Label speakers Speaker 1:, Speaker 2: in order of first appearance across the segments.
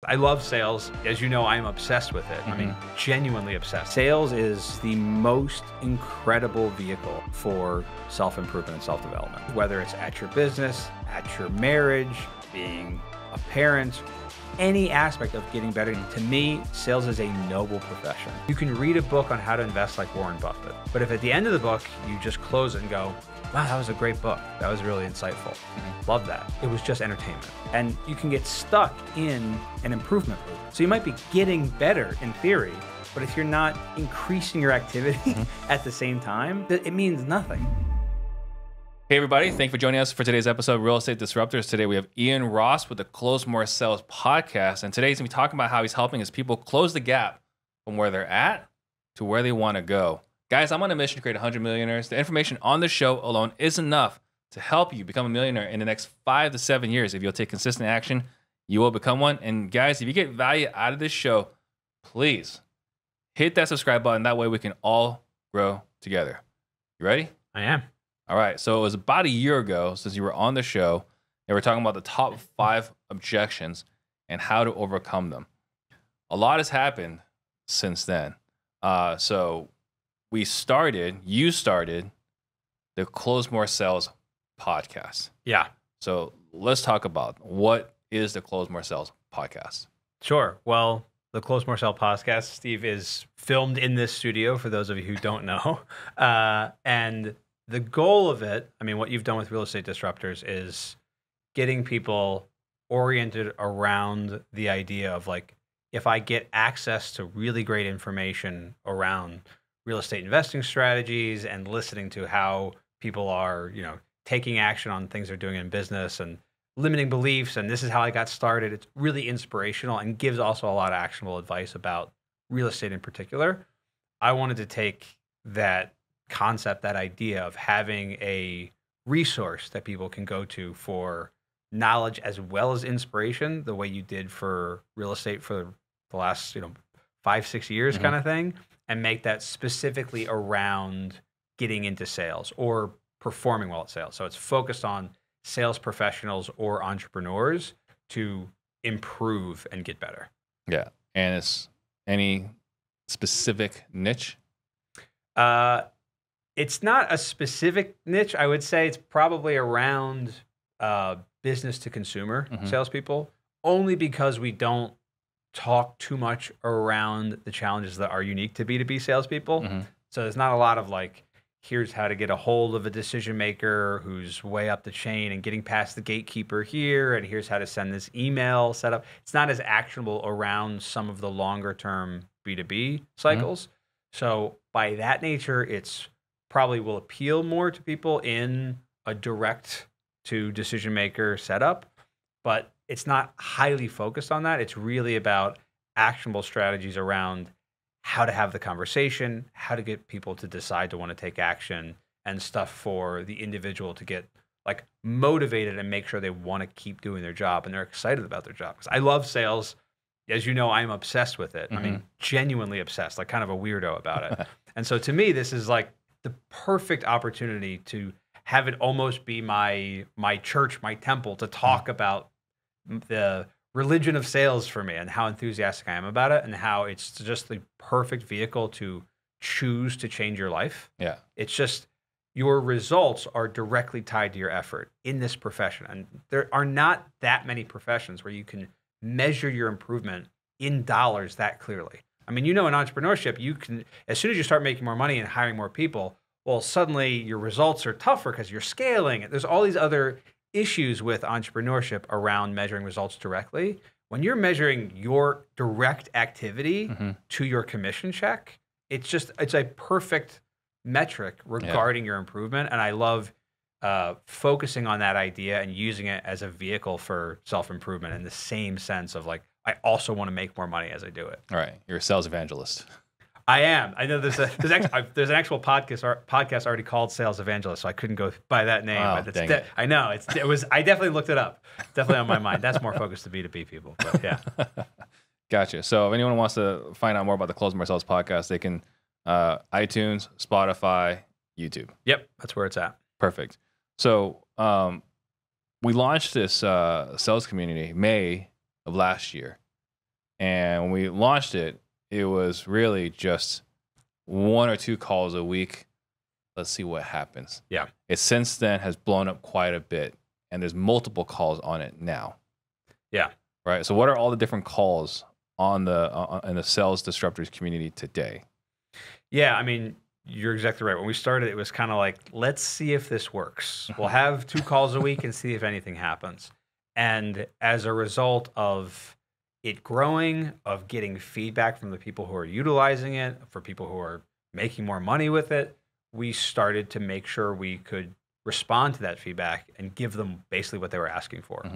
Speaker 1: I love sales. As you know, I'm obsessed with it. I mean, genuinely obsessed. Sales is the most incredible vehicle for self-improvement and self-development. Whether it's at your business, at your marriage, being a parent, any aspect of getting better. To me, sales is a noble profession. You can read a book on how to invest like Warren Buffett, but if at the end of the book, you just close it and go, wow, that was a great book. That was really insightful. Love that. It was just entertainment. And you can get stuck in an improvement loop. So you might be getting better in theory, but if you're not increasing your activity at the same time, it means nothing.
Speaker 2: Hey everybody, thank you for joining us for today's episode of Real Estate Disruptors. Today we have Ian Ross with the Close More Sales podcast, and today he's going to be talking about how he's helping his people close the gap from where they're at to where they want to go. Guys, I'm on a mission to create 100 millionaires. The information on the show alone is enough to help you become a millionaire in the next 5 to 7 years. If you'll take consistent action, you will become one. And guys, if you get value out of this show, please hit that subscribe button. That way we can all grow together. You ready?
Speaker 1: I am.
Speaker 2: All right, so it was about a year ago since you were on the show, and we're talking about the top 5 objections and how to overcome them. A lot has happened since then. So you started the Close More Sales podcast.
Speaker 1: Yeah.
Speaker 2: So let's talk about what is the Close More Sales podcast.
Speaker 1: Sure. Well, the Close More Sales podcast, Steve, is filmed in this studio for those of you who don't know. And the goal of it, I mean, what you've done with Real Estate Disruptors is getting people oriented around the idea of like, if I get access to really great information around real estate investing strategies and listening to how people are, taking action on things they're doing in business and limiting beliefs, and this is how I got started. It's really inspirational and gives also a lot of actionable advice about real estate in particular. I wanted to take that concept, that idea of having a resource that people can go to for knowledge as well as inspiration, the way you did for real estate for the last 5-6 years kind of thing, and make that specifically around getting into sales or performing well at sales. So it's focused on sales professionals or entrepreneurs to improve and get better.
Speaker 2: Yeah. And it's any specific niche?
Speaker 1: It's not a specific niche. I would say it's probably around business to consumer salespeople, only because we don't talk too much around the challenges that are unique to B2B salespeople. So there's not a lot of like, here's how to get a hold of a decision maker who's way up the chain and getting past the gatekeeper here, and here's how to send this email setup. It's not as actionable around some of the longer term B2B cycles. So by that nature, it's probably will appeal more to people in a direct to decision maker setup, but it's not highly focused on that. It's really about actionable strategies around how to have the conversation, how to get people to decide to want to take action, and stuff for the individual to get like motivated and make sure they want to keep doing their job and they're excited about their job. Because I love sales. As you know, I'm obsessed with it. I mean, genuinely obsessed, like kind of a weirdo about it. And so to me, this is like the perfect opportunity to have it almost be my church, my temple, to talk about the religion of sales for me and how enthusiastic I am about it and how it's just the perfect vehicle to choose to change your life.
Speaker 2: Yeah.
Speaker 1: It's just your results are directly tied to your effort in this profession. And there are not that many professions where you can measure your improvement in dollars that clearly. I mean, in entrepreneurship, you can, as soon as you start making more money and hiring more people, well, suddenly your results are tougher because you're scaling. There's all these other issues with entrepreneurship around measuring results directly. When you're measuring your direct activity to your commission check, it's a perfect metric regarding your improvement. And I love focusing on that idea and using it as a vehicle for self-improvement in the same sense of like, I also want to make more money as I do it.
Speaker 2: All right. You're a sales evangelist.
Speaker 1: I am. I know there's an actual podcast already called Sales Evangelist, so I couldn't go by that name.
Speaker 2: Oh,
Speaker 1: but I know I definitely looked it up. Definitely on my mind. That's more focused to B2B people. But yeah.
Speaker 2: Gotcha. So if anyone wants to find out more about the Close More Sales podcast, they can iTunes, Spotify, YouTube.
Speaker 1: Yep, that's where it's at.
Speaker 2: Perfect. So we launched this sales community May of last year. And when we launched it, it was really just 1 or 2 calls a week. Let's see what happens.
Speaker 1: Yeah.
Speaker 2: It since then has blown up quite a bit, and there's multiple calls on it now.
Speaker 1: Yeah.
Speaker 2: Right. So what are all the different calls on the in the sales disruptors community today?
Speaker 1: Yeah, I mean, you're exactly right. When we started, it was kind of like, let's see if this works. We'll have 2 calls a week and see if anything happens. And as a result of it growing, of getting feedback from the people who are utilizing it, for people who are making more money with it, we started to make sure we could respond to that feedback and give them basically what they were asking for.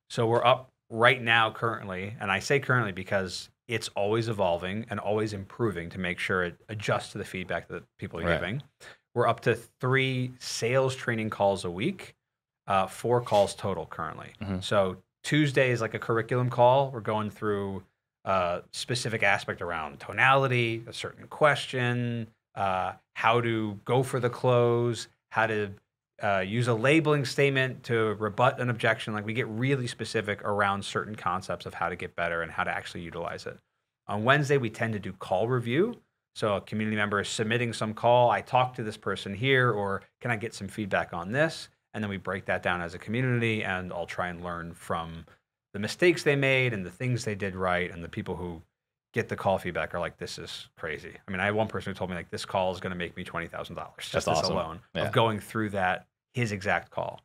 Speaker 1: So we're up right now currently, and I say currently because it's always evolving and always improving to make sure it adjusts to the feedback that people are giving. We're up to 3 sales training calls a week, 4 calls total currently. So Tuesday is like a curriculum call. We're going through a specific aspect around tonality, a certain question, how to go for the close, how to use a labeling statement to rebut an objection. Like we get really specific around certain concepts of how to get better and how to actually utilize it. On Wednesday, we tend to do call review. So a community member is submitting some call. I talked to this person here, or can I get some feedback on this? And then we break that down as a community, and I'll try and learn from the mistakes they made and the things they did right. And the people who get the call feedback are like, this is crazy. I mean, I had one person who told me like, this call is going to make me $20,000 just this alone of going through that, his exact call.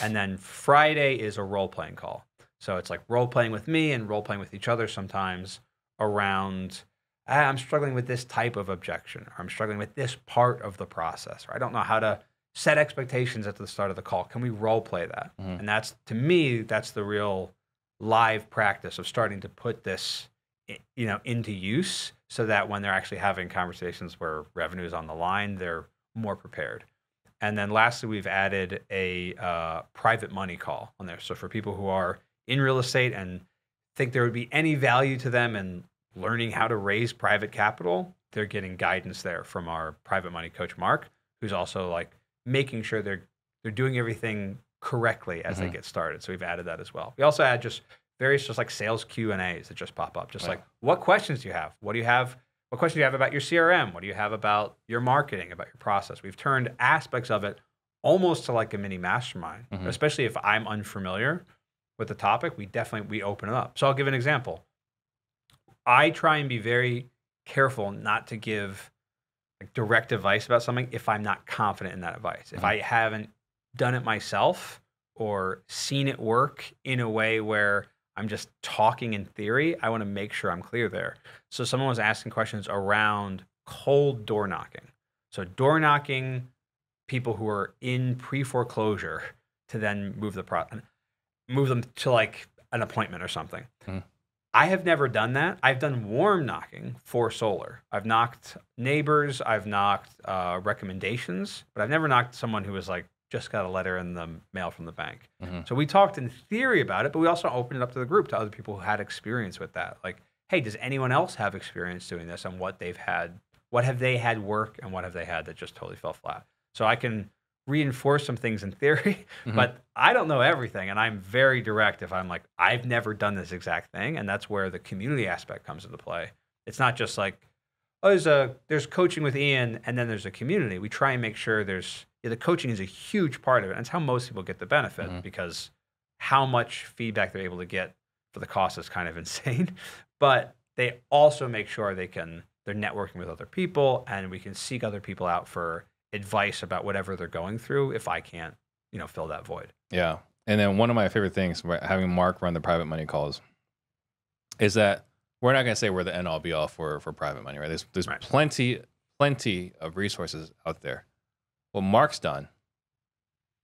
Speaker 1: And then Friday is a role-playing call. So it's like role-playing with me and role-playing with each other sometimes around, I'm struggling with this type of objection, or I'm struggling with this part of the process, or I don't know how to set expectations at the start of the call. Can we role-play that? And that's, to me, that's the real live practice of starting to put this, you know, into use, so that when they're actually having conversations where revenue is on the line, they're more prepared. And then lastly, we've added a private money call on there. So for people who are in real estate and think there would be any value to them in learning how to raise private capital, they're getting guidance there from our private money coach, Mark, who's also like making sure they're doing everything correctly as they get started. So we've added that as well. We also add just various just like sales Q&As that just pop up. Just like, what questions do you have? What do you have? What questions do you have about your CRM? What do you have about your marketing, about your process? We've turned aspects of it almost to like a mini mastermind, especially if I'm unfamiliar with the topic, we open it up. So I'll give an example. I try and be very careful not to give like direct advice about something if I'm not confident in that advice. If I haven't done it myself or seen it work in a way where I'm just talking in theory, I want to make sure I'm clear there. So someone was asking questions around cold door knocking. So door knocking people who are in pre-foreclosure to then move them to like an appointment or something. I have never done that. I've done warm knocking for solar. I've knocked neighbors, I've knocked recommendations, but I've never knocked someone who was like, just got a letter in the mail from the bank. So we talked in theory about it, but we also opened it up to the group, to other people who had experience with that. Like, hey, does anyone else have experience doing this, and what have they had work, and what have they had that just totally fell flat? So I can reinforce some things in theory, but I don't know everything. And I'm very direct if I'm like, I've never done this exact thing. And that's where the community aspect comes into play. It's not just like, oh, there's coaching with Ian, and then there's a community. We try and make sure the coaching is a huge part of it. And it's how most people get the benefit, because how much feedback they're able to get for the cost is kind of insane. But they also make sure they're networking with other people, and we can seek other people out for advice about whatever they're going through if I can't, fill that void. Yeah.
Speaker 2: And then one of my favorite things about having Mark run the private money calls is that we're not going to say we're the end all be all for private money, right? There's plenty of resources out there. What Mark's done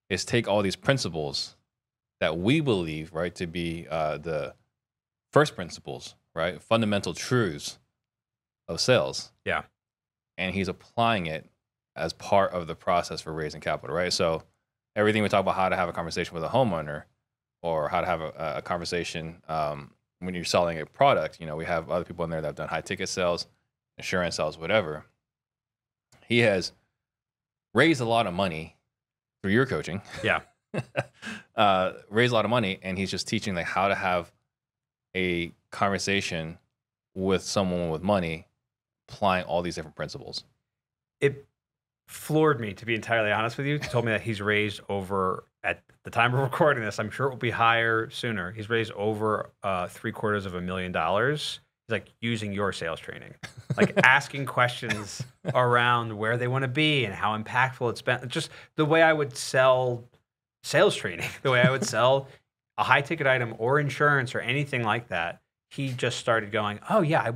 Speaker 2: is take all these principles that we believe, right, to be the first principles, right, fundamental truths of sales.
Speaker 1: Yeah.
Speaker 2: And he's applying it as part of the process for raising capital, right? So everything we talk about, how to have a conversation with a homeowner, or how to have a conversation when you're selling a product, we have other people in there that have done high ticket sales, insurance sales, whatever. He has raised a lot of money through your coaching.
Speaker 1: Yeah.
Speaker 2: Raised a lot of money, and he's just teaching like how to have a conversation with someone with money applying all these different principles?
Speaker 1: It floored me, to be entirely honest with you. He told me that he's raised over, at the time of recording this, I'm sure it will be higher sooner. He's raised over $750,000. He's like using your sales training, like asking questions around where they want to be and how impactful it's been. Just the way I would sell sales training, the way I would sell a high ticket item or insurance or anything like that. He just started going, oh yeah, I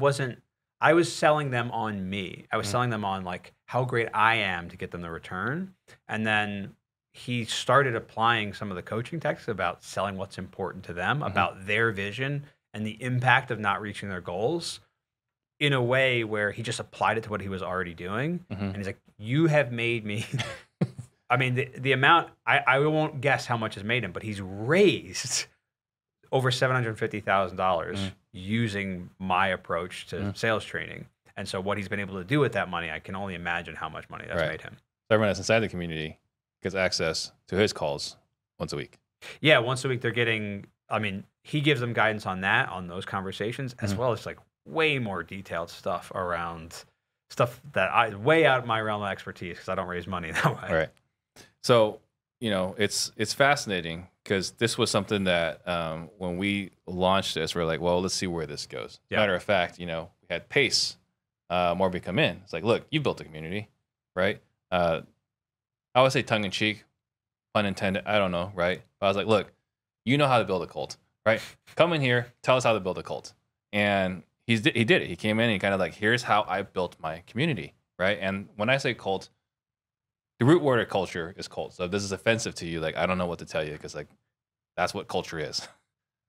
Speaker 1: was selling them on me. I was selling them on like how great I am to get them the return. And then he started applying some of the coaching tactics about selling what's important to them, about their vision and the impact of not reaching their goals in a way where he just applied it to what he was already doing. And he's like, you have made me, I mean, the amount, I won't guess how much has made him, but he's raised over $750,000 using my approach to sales training. And so what he's been able to do with that money, I can only imagine how much money that's made him.
Speaker 2: So everyone that's inside the community gets access to his calls once a week.
Speaker 1: Yeah, once a week they're getting, I mean, he gives them guidance on that, on those conversations, as well as like way more detailed stuff around stuff that I, way out of my realm of expertise because I don't raise money that way.
Speaker 2: Right. So, you know, it's fascinating because this was something that when we launched this, we're like, well, let's see where this goes. Matter of fact, you know, we had Pace Morby come in. It's like, look, you've built a community, right? I would say tongue in cheek, pun intended. I don't know, right? But I was like, look, you know how to build a cult, right? Come in here, tell us how to build a cult. And he did it. He came in and he kind of like, here's how I built my community, right? And when I say cult, the root word of culture is cult. So if this is offensive to you, like, I don't know what to tell you because like, that's what culture is,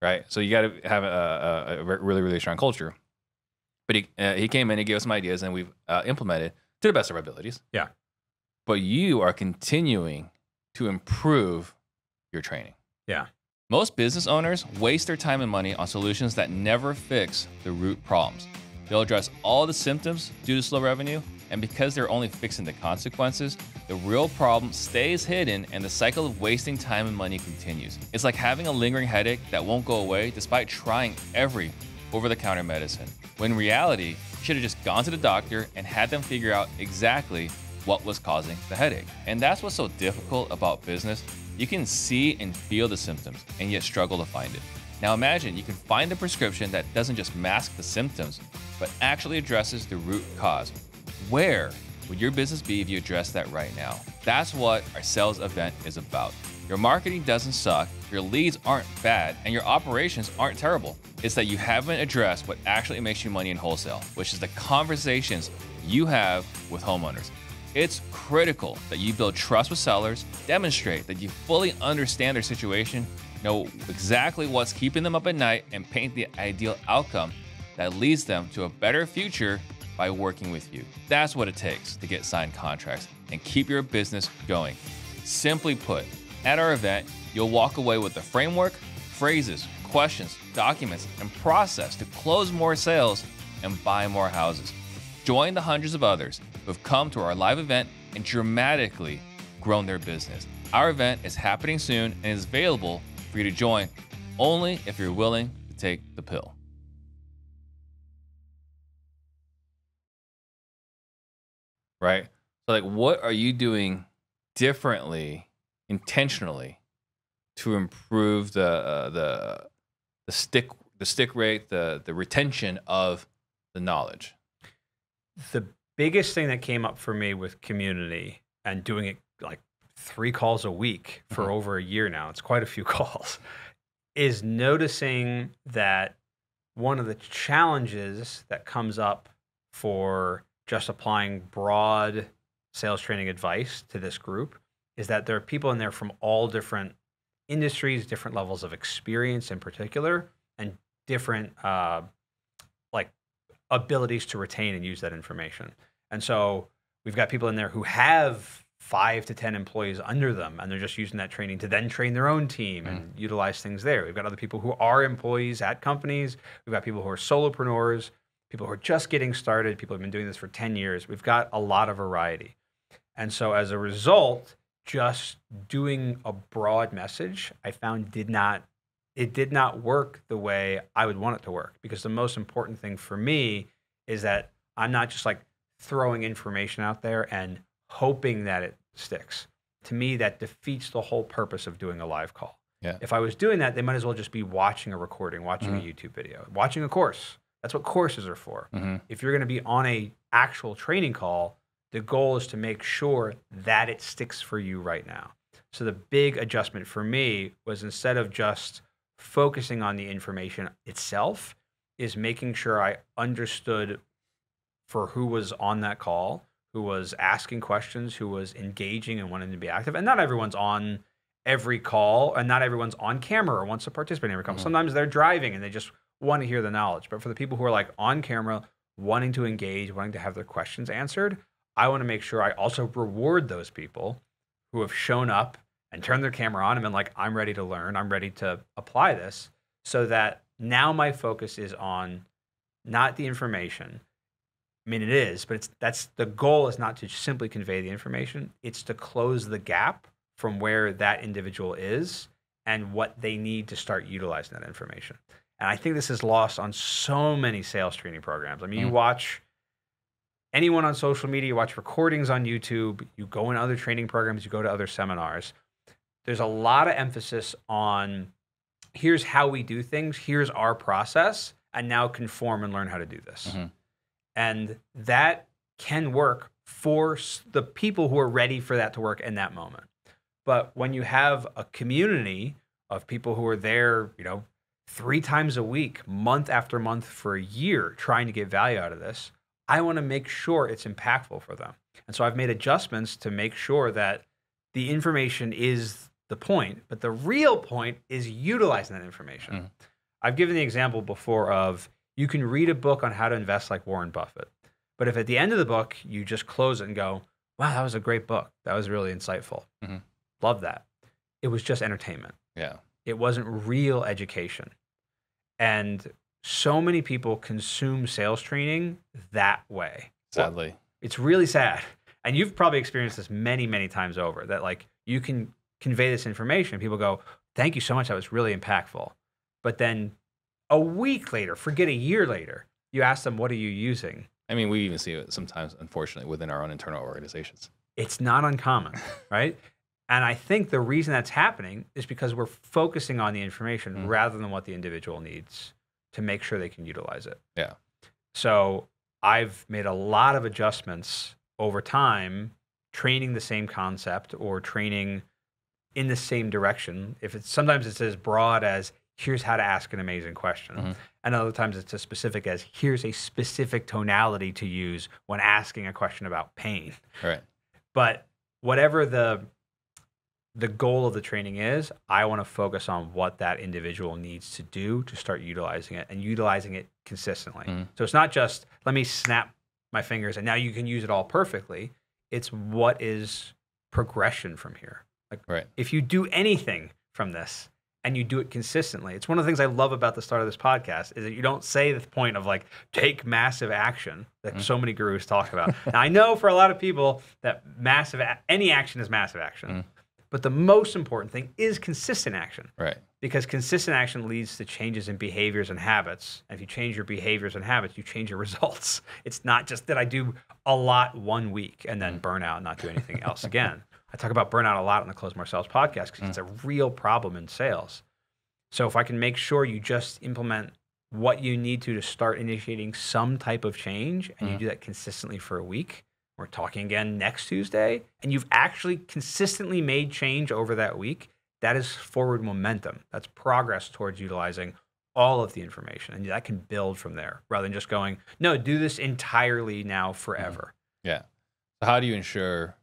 Speaker 2: right? So you got to have a really, really strong culture. But he came in, he gave us some ideas and we've implemented to the best of our abilities.
Speaker 1: Yeah.
Speaker 2: But you are continuing to improve your training.
Speaker 1: Yeah.
Speaker 2: Most business owners waste their time and money on solutions that never fix the root problems. They'll address all the symptoms due to slow revenue, and because they're only fixing the consequences, the real problem stays hidden and the cycle of wasting time and money continues. It's like having a lingering headache that won't go away despite trying every over-the-counter medicine. When in reality, you should have just gone to the doctor and had them figure out exactly what was causing the headache. And that's what's so difficult about business. You can see and feel the symptoms and yet struggle to find it. Now imagine you can find a prescription that doesn't just mask the symptoms, but actually addresses the root cause. Where would your business be if you addressed that right now? That's what our sales event is about. Your marketing doesn't suck, your leads aren't bad, and your operations aren't terrible. It's that you haven't addressed what actually makes you money in wholesale, which is the conversations you have with homeowners. It's critical that you build trust with sellers, demonstrate that you fully understand their situation, know exactly what's keeping them up at night, and paint the ideal outcome that leads them to a better future by working with you. That's what it takes to get signed contracts and keep your business going. Simply put, at our event, you'll walk away with the framework, phrases, questions, documents, and process to close more sales and buy more houses. Join the hundreds of others who have come to our live event and dramatically grown their business. Our event is happening soon and is available for you to join only if you're willing to take the pill. Right? So like, what are you doing differently, intentionally, to improve the stick rate, the retention of the knowledge?
Speaker 1: The biggest thing that came up for me with community and doing it like 3 calls a week for over a year now, it's quite a few calls, is noticing that one of the challenges that comes up for just applying broad sales training advice to this group is that there are people in there from all different industries, different levels of experience in particular, and different like abilities to retain and use that information. And so we've got people in there who have 5 to 10 employees under them, and they're just using that training to then train their own team and utilize things there. We've got other people who are employees at companies. We've got people who are solopreneurs, people who are just getting started, people who have been doing this for 10 years. We've got a lot of variety. And so as a result, just doing a broad message, I found did not it did not work the way I would want it to work, because the most important thing for me is that I'm not just like throwing information out there and hoping that it sticks. To me, that defeats the whole purpose of doing a live call.
Speaker 2: Yeah.
Speaker 1: If I was doing that, they might as well just be watching a recording, watching a YouTube video, watching a course. That's what courses are for. If you're going to be on a actual training call, the goal is to make sure that it sticks for you right now. So the big adjustment for me was, instead of just focusing on the information itself, is making sure I understood for who was on that call, who was asking questions, who was engaging and wanting to be active. And not everyone's on every call, and not everyone's on camera or wants to participate in every call. Sometimes they're driving and they just want to hear the knowledge. But for the people who are like on camera, wanting to engage, wanting to have their questions answered, I want to make sure I also reward those people who have shown up and turned their camera on and been like, I'm ready to learn, I'm ready to apply this, so that now my focus is on not the information. I mean, it is, but that's the goal, is not to simply convey the information. It's to close the gap from where that individual is and what they need to start utilizing that information. And I think this is lost on so many sales training programs. I mean, you watch anyone on social media, you watch recordings on YouTube, you go in other training programs, you go to other seminars. There's a lot of emphasis on, here's how we do things, here's our process, and now conform and learn how to do this. And that can work for the people who are ready for that to work in that moment. But when you have a community of people who are there, 3 times a week, month after month for a year, trying to get value out of this, I want to make sure it's impactful for them. And so I've made adjustments to make sure that the information is the point, but the real point is utilizing that information. I've given the example before of, you can read a book on how to invest like Warren Buffett, but if at the end of the book, you just close it and go, wow, that was a great book, that was really insightful. Love that. It was just entertainment.
Speaker 2: Yeah.
Speaker 1: It wasn't real education. And so many people consume sales training that way.
Speaker 2: Sadly.
Speaker 1: It's really sad. And you've probably experienced this many, many times over, that like you can convey this information. People go, thank you so much, that was really impactful. But then a week later, forget a year later, you ask them, what are you using?
Speaker 2: I mean, we even see it sometimes, unfortunately, within our own internal organizations.
Speaker 1: It's not uncommon, right? And I think the reason that's happening is because we're focusing on the information rather than what the individual needs to make sure they can utilize it.
Speaker 2: Yeah.
Speaker 1: So I've made a lot of adjustments over time, training the same concept or training in the same direction. Sometimes it's as broad as, here's how to ask an amazing question. And other times it's as specific as, here's a specific tonality to use when asking a question about pain.
Speaker 2: Right.
Speaker 1: But whatever the goal of the training is, I want to focus on what that individual needs to do to start utilizing it, and utilizing it consistently. So it's not just, let me snap my fingers and now you can use it all perfectly. It's what is progression from here. Like, if you do anything from this and you do it consistently, it's one of the things I love about the start of this podcast, is that you don't say the point of like, take massive action that so many gurus talk about. Now, I know for a lot of people that any action is massive action. But the most important thing is consistent action. Right. Because consistent action leads to changes in behaviors and habits. And if you change your behaviors and habits, you change your results. It's not just that I do a lot one week and then burn out and not do anything else again. I talk about burnout a lot on the Close More Sales podcast because it's a real problem in sales. So if I can make sure you just implement what you need to start initiating some type of change, and you do that consistently for a week, we're talking again next Tuesday, and you've actually consistently made change over that week, that is forward momentum. That's progress towards utilizing all of the information, and that can build from there rather than just going, no, do this entirely now forever.
Speaker 2: Yeah. So how do you ensure,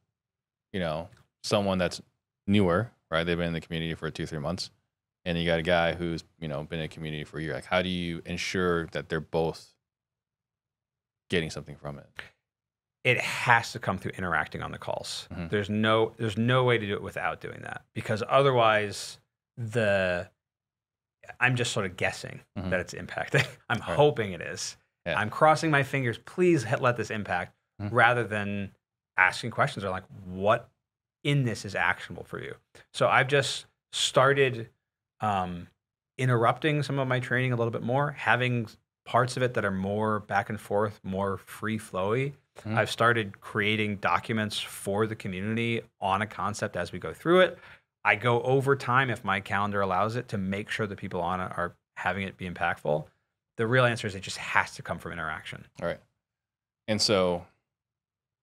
Speaker 2: someone that's newer, right? They've been in the community for 2-3 months, and you got a guy who's, been in the community for a year. Like, how do you ensure that they're both getting something from it?
Speaker 1: It has to come through interacting on the calls. There's no way to do it without doing that, because otherwise I'm just sort of guessing that it's impacting. I'm hoping it is. Yeah. I'm crossing my fingers. Please let this impact, rather than asking questions or like, what in this is actionable for you? So I've just started interrupting some of my training a little bit more, having parts of it that are more back and forth, more free flowy. I've started creating documents for the community on a concept as we go through it. I go over time, if my calendar allows it, to make sure that people on it are having it be impactful. The real answer is it just has to come from interaction.
Speaker 2: All right. And so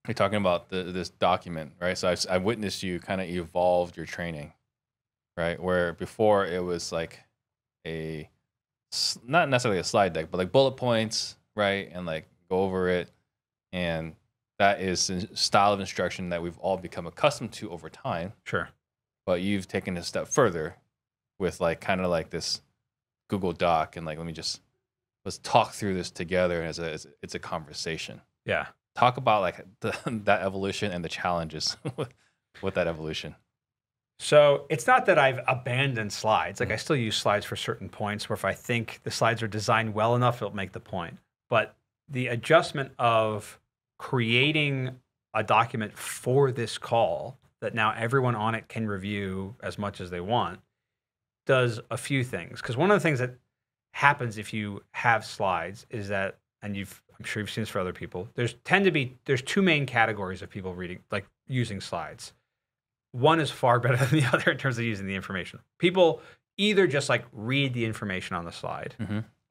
Speaker 2: you're talking about this document, right? So I witnessed you kind of evolved your training, right? Where before it was like not necessarily a slide deck, but like bullet points, right? And like go over it. And that is a style of instruction that we've all become accustomed to over time.
Speaker 1: Sure.
Speaker 2: But you've taken it a step further with like kind of like this Google Doc and like, let's talk through this together as it's a conversation.
Speaker 1: Yeah.
Speaker 2: Talk about like that evolution and the challenges with that evolution.
Speaker 1: So it's not that I've abandoned slides. Like I still use slides for certain points where if I think the slides are designed well enough, it'll make the point. But the adjustment of creating a document for this call that now everyone on it can review as much as they want does a few things. Because one of the things that happens if you have slides is that, and I'm sure you've seen this for other people, there's two main categories of people using slides. One is far better than the other in terms of using the information. People either just like read the information on the slide,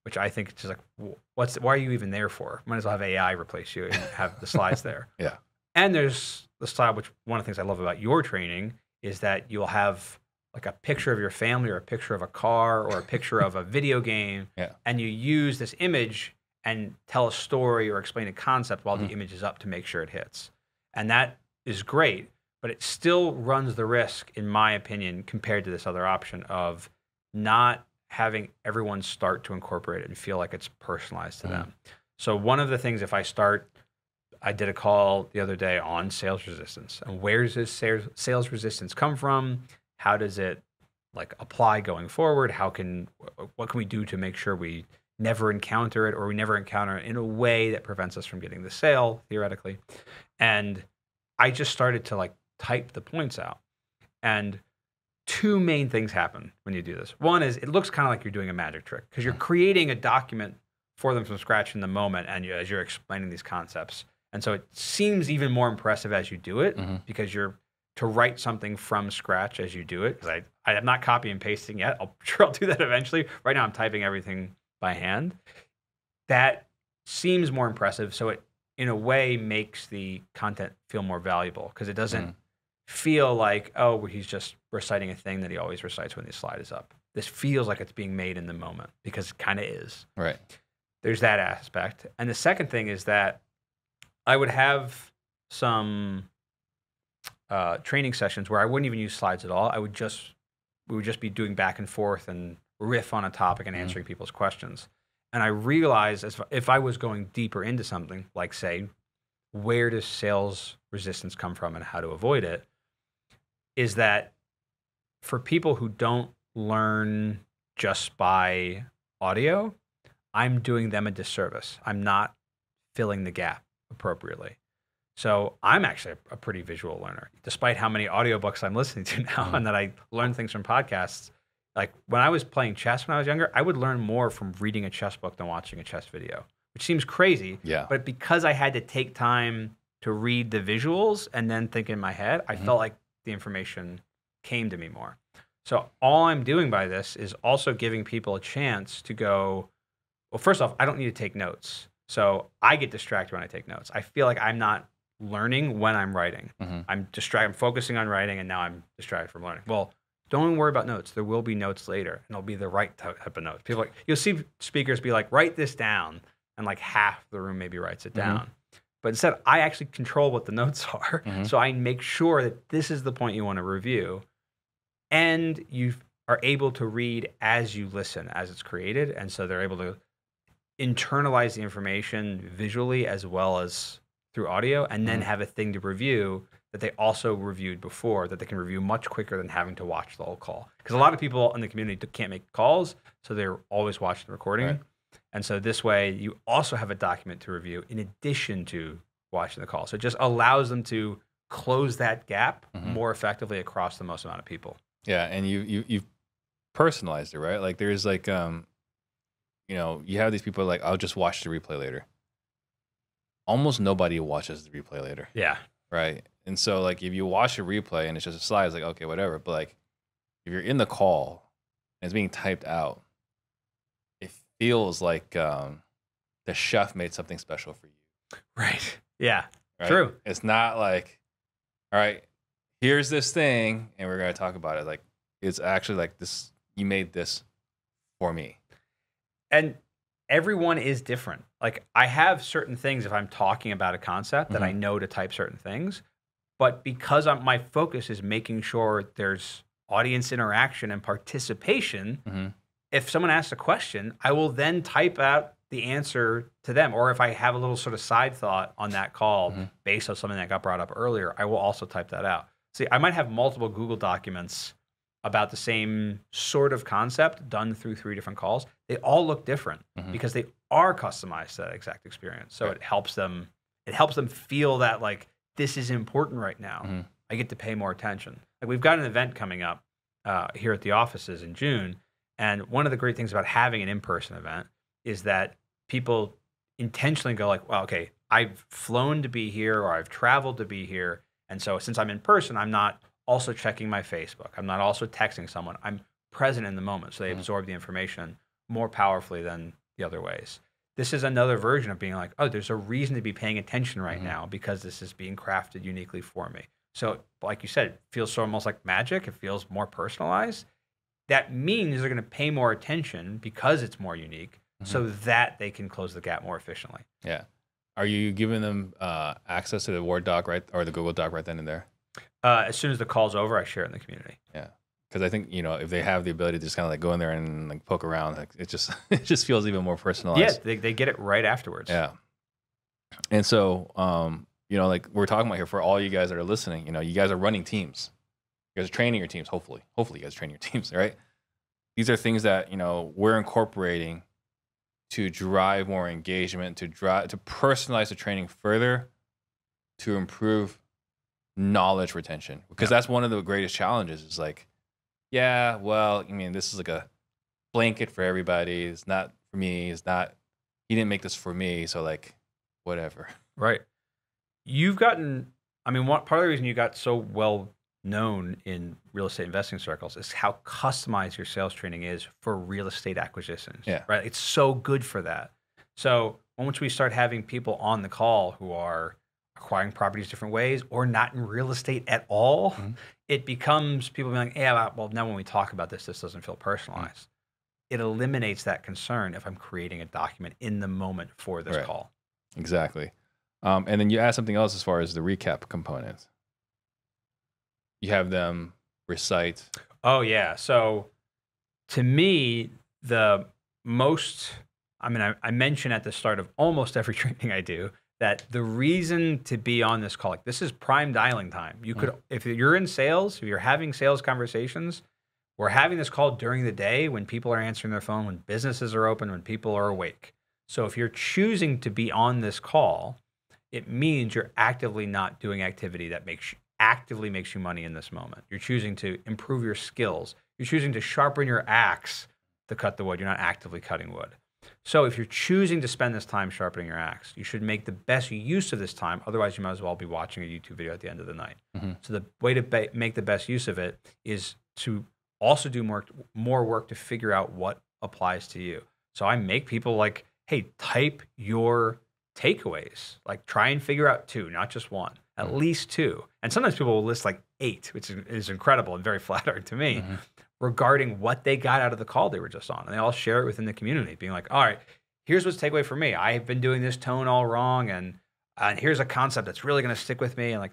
Speaker 1: which I think is just like, why are you even there for? Might as well have AI replace you and have the slides there.
Speaker 2: Yeah.
Speaker 1: And there's the style, which one of the things I love about your training is that you'll have like a picture of your family or a picture of a car or a picture of a video game.
Speaker 2: Yeah.
Speaker 1: And you use this image and tell a story or explain a concept while the image is up to make sure it hits. And that is great, but it still runs the risk, in my opinion, compared to this other option of not having everyone start to incorporate it and feel like it's personalized to them. So one of the things, I did a call the other day on sales resistance. And where does this sales resistance come from? How does it like apply going forward? What can we do to make sure we never encounter it, or we never encounter it in a way that prevents us from getting the sale, theoretically? And I just started to like type the points out. And two main things happen when you do this. One is it looks kind of like you're doing a magic trick because you're creating a document for them from scratch in the moment and as you're explaining these concepts. And so it seems even more impressive as you do it because you're to write something from scratch as you do it. Because I am not copy and pasting yet. I'm sure I'll do that eventually. Right now I'm typing everything by hand. That seems more impressive. So it, in a way, makes the content feel more valuable because it doesn't feel like, oh, he's just reciting a thing that he always recites when the slide is up. This feels like it's being made in the moment because it kind of is.
Speaker 2: Right.
Speaker 1: There's that aspect. And the second thing is that I would have some training sessions where I wouldn't even use slides at all. We would just be doing back and forth and riff on a topic and answering people's questions. And I realized if I was going deeper into something, like say, where does sales resistance come from and how to avoid it, is that for people who don't learn just by audio, I'm doing them a disservice. I'm not filling the gap appropriately. So I'm actually a pretty visual learner, despite how many audiobooks I'm listening to now and that I learn things from podcasts. Like when I was playing chess when I was younger, I would learn more from reading a chess book than watching a chess video, which seems crazy.
Speaker 2: Yeah.
Speaker 1: But because I had to take time to read the visuals and then think in my head, I felt like the information came to me more. So all I'm doing by this is also giving people a chance to go, well, first off, I don't need to take notes. So I get distracted when I take notes. I feel like I'm not learning when I'm writing. I'm distracted. I'm focusing on writing, and now I'm distracted from learning. Well, don't worry about notes. There will be notes later, and it'll be the right type of notes. People you'll see speakers be like, write this down, and like half the room maybe writes it down. But instead, I actually control what the notes are. So I make sure that this is the point you want to review, and you are able to read as you listen, as it's created, and so they're able to internalize the information visually as well as through audio, and then have a thing to review that they also reviewed before that they can review much quicker than having to watch the whole call. Because a lot of people in the community can't make calls, so they're always watching the recording. Right. And so this way, you also have a document to review in addition to watching the call. So it just allows them to close that gap more effectively across the most amount of people.
Speaker 2: Yeah, and you've personalized it, right? Like there's like, you have these people like, I'll just watch the replay later. Almost nobody watches the replay later.
Speaker 1: Yeah.
Speaker 2: Right. And so like, if you watch a replay and it's just a slide, it's like, okay, whatever. But like, if you're in the call and it's being typed out, it feels like the chef made something special for you.
Speaker 1: Right. Yeah.
Speaker 2: Right?
Speaker 1: True.
Speaker 2: It's not like, all right, here's this thing and we're going to talk about it. Like, it's actually like this, you made this for me.
Speaker 1: And everyone is different. Like I have certain things if I'm talking about a concept that I know to type certain things, but because my focus is making sure there's audience interaction and participation, if someone asks a question, I will then type out the answer to them. Or if I have a little sort of side thought on that call based on something that got brought up earlier, I will also type that out. See, I might have multiple Google documents about the same sort of concept done through 3 different calls. They all look different because they are customized to that exact experience. So it helps them feel that like this is important right now. I get to pay more attention. Like we've got an event coming up here at the offices in June. And one of the great things about having an in-person event is that people intentionally go like, well, okay, I've flown to be here or I've traveled to be here. And so since I'm in person, I'm not also checking my Facebook. I'm not also texting someone. I'm present in the moment. So they absorb the information more powerfully than the other ways. This is another version of being like, oh, there's a reason to be paying attention right now because this is being crafted uniquely for me. So like you said, it feels so almost like magic. It feels more personalized. That means they're going to pay more attention because it's more unique so that they can close the gap more efficiently.
Speaker 2: Yeah. Are you giving them access to the Word doc right or the Google doc right then and there?
Speaker 1: As soon as the call's over, I share it in the community.
Speaker 2: Yeah. Because I think, if they have the ability to just kind of like go in there and like poke around, like it just feels even more personalized.
Speaker 1: Yeah, they get it right afterwards.
Speaker 2: Yeah. And so, like we're talking about here for all you guys that are listening, you guys are running teams. You guys are training your teams, hopefully. Hopefully you guys train your teams, right? These are things that, we're incorporating to drive more engagement, to personalize the training further, to improve knowledge retention. Because that's one of the greatest challenges is like, yeah, well, this is like a blanket for everybody. It's not for me. He didn't make this for me. So like, whatever.
Speaker 1: Right. You've gotten, part of the reason you got so well known in real estate investing circles is how customized your sales training is for real estate acquisitions.
Speaker 2: Yeah.
Speaker 1: Right. It's so good for that. So once we start having people on the call who are acquiring properties different ways or not in real estate at all, it becomes people being like, yeah, well, now when we talk about this doesn't feel personalized. It eliminates that concern if I'm creating a document in the moment for this call.
Speaker 2: Exactly. And then you add something else as far as the recap component. You have them recite.
Speaker 1: Oh, yeah. So to me, the most, I mention at the start of almost every training I do that the reason to be on this call, like this is prime dialing time. You could, if you're in sales, if you're having sales conversations, we're having this call during the day when people are answering their phone, when businesses are open, when people are awake. So if you're choosing to be on this call, it means you're actively not doing activity that actively makes you money in this moment. You're choosing to improve your skills. You're choosing to sharpen your axe to cut the wood. You're not actively cutting wood. So if you're choosing to spend this time sharpening your axe, you should make the best use of this time. Otherwise, you might as well be watching a YouTube video at the end of the night. So the way to make the best use of it is to also do more work to figure out what applies to you. So I make people like, hey, type your takeaways. Like try and figure out 2, not just 1, at least 2. And sometimes people will list like 8, which is incredible and very flattering to me, regarding what they got out of the call they were just on. And they all share it within the community, being like, all right, here's what's takeaway for me. I've been doing this tone all wrong, and here's a concept that's really going to stick with me. And like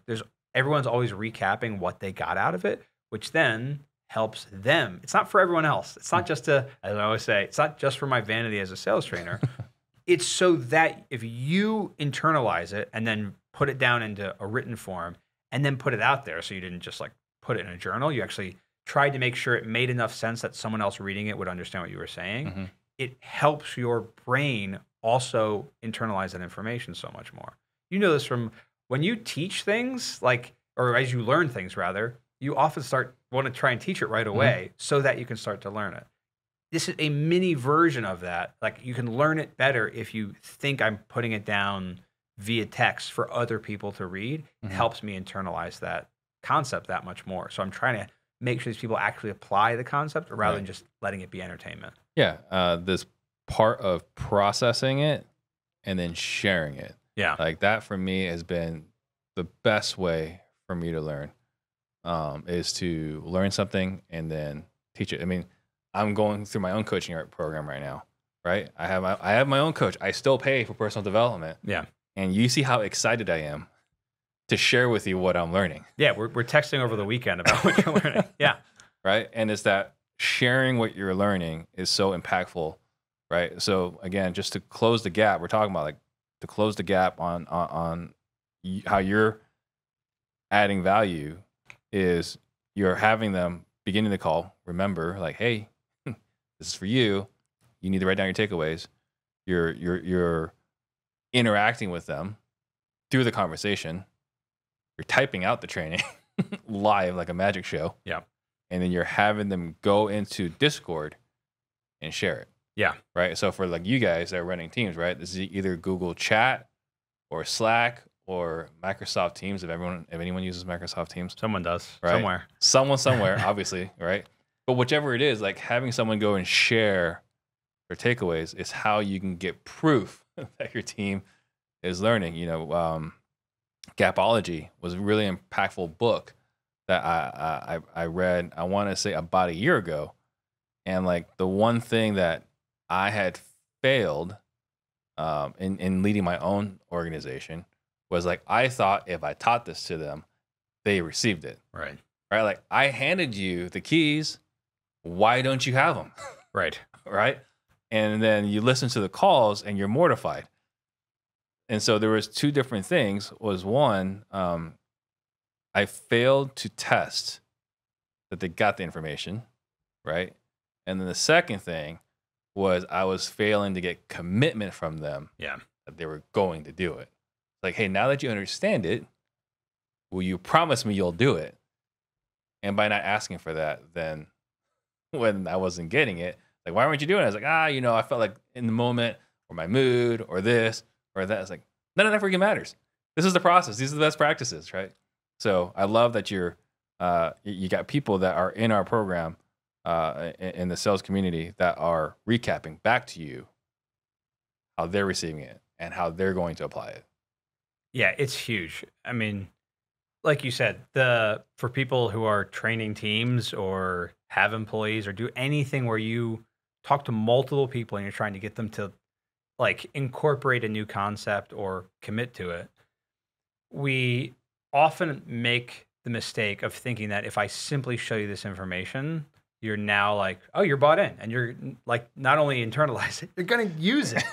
Speaker 1: everyone's always recapping what they got out of it, which then helps them. It's not for everyone else. It's not just as I always say, it's not just for my vanity as a sales trainer. It's so that if you internalize it and then put it down into a written form and then put it out there, so you didn't just like put it in a journal, you actually tried to make sure it made enough sense that someone else reading it would understand what you were saying. It helps your brain also internalize that information so much more. You know this from when you teach things, or as you learn things rather, you often want to try and teach it right away so that you can start to learn it. This is a mini version of that. Like, you can learn it better if you think I'm putting it down via text for other people to read. It helps me internalize that concept that much more. So I'm trying to make sure these people actually apply the concept rather than just letting it be entertainment.
Speaker 2: Yeah. This part of processing it and then sharing it.
Speaker 1: Yeah.
Speaker 2: Like, that for me has been the best way for me to learn, is to learn something and then teach it. I mean, I'm going through my own coaching program right now, right? I have my own coach. I still pay for personal development.
Speaker 1: Yeah.
Speaker 2: And you see how excited I am to share with you what I'm learning.
Speaker 1: Yeah, we're texting over the weekend about what you're learning. Yeah.
Speaker 2: Right? And it's that sharing what you're learning is so impactful, right? So again, just to close the gap, we're talking about, like, to close the gap on how you're adding value is you're having them beginning the call, remember, like, hey, this is for you. You need to write down your takeaways. You're interacting with them through the conversation. You're typing out the training live like a magic show.
Speaker 1: Yeah.
Speaker 2: And then you're having them go into Discord and share it.
Speaker 1: Yeah.
Speaker 2: Right. So for, like, you guys that are running teams, right? This is either Google Chat or Slack or Microsoft Teams. If anyone uses Microsoft Teams,
Speaker 1: Someone does.
Speaker 2: right?
Speaker 1: Somewhere.
Speaker 2: Somewhere, obviously, right? But whichever it is, like, having someone go and share their takeaways is how you can get proof that your team is learning. You know, Gapology was a really impactful book that I read, I want to say about a year ago. And, like, the one thing that I had failed in leading my own organization was, like, I thought if I taught this to them, they received it.
Speaker 1: Right.
Speaker 2: Right? Like, I handed you the keys. Why don't you have them?
Speaker 1: Right.
Speaker 2: Right? And then you listen to the calls and you're mortified. And so there was two different things. Was one, I failed to test that they got the information, right? And then the second thing was I was failing to get commitment from them that they were going to do it. Like, hey, now that you understand it, will you promise me you'll do it? And by not asking for that, then when I wasn't getting it, like, why weren't you doing it? I was like, I felt like in the moment, or my mood, or this, or that. It's like, none of that freaking matters. This is the process. These are the best practices, right? So I love that you got people that are in our program, in the sales community, that are recapping back to you how they're receiving it and how they're going to apply it.
Speaker 1: Yeah, it's huge. I mean, like you said, for people who are training teams or have employees or do anything where you talk to multiple people and you're trying to get them to, like, incorporate a new concept or commit to it, we often make the mistake of thinking that if I simply show you this information, you're now like, oh, you're bought in, and you're, like, not only internalize it, you're going to use it.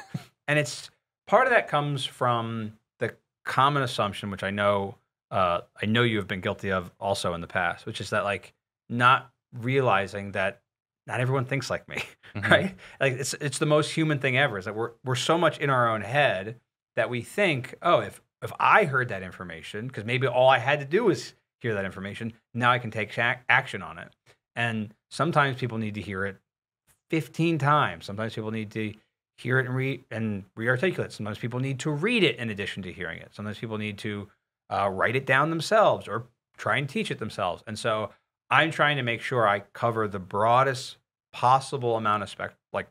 Speaker 1: And it's part of that comes from the common assumption, which I know you have been guilty of also in the past, which is that, like, not realizing that not everyone thinks like me, right? Like, it's the most human thing ever, is that we're so much in our own head that we think, oh, if I heard that information, because maybe all I had to do was hear that information, now I can take action on it. And sometimes people need to hear it 15 times. Sometimes people need to hear it and re-articulate. Sometimes people need to read it in addition to hearing it. Sometimes people need to write it down themselves or try and teach it themselves. And so I'm trying to make sure I cover the broadest possible amount of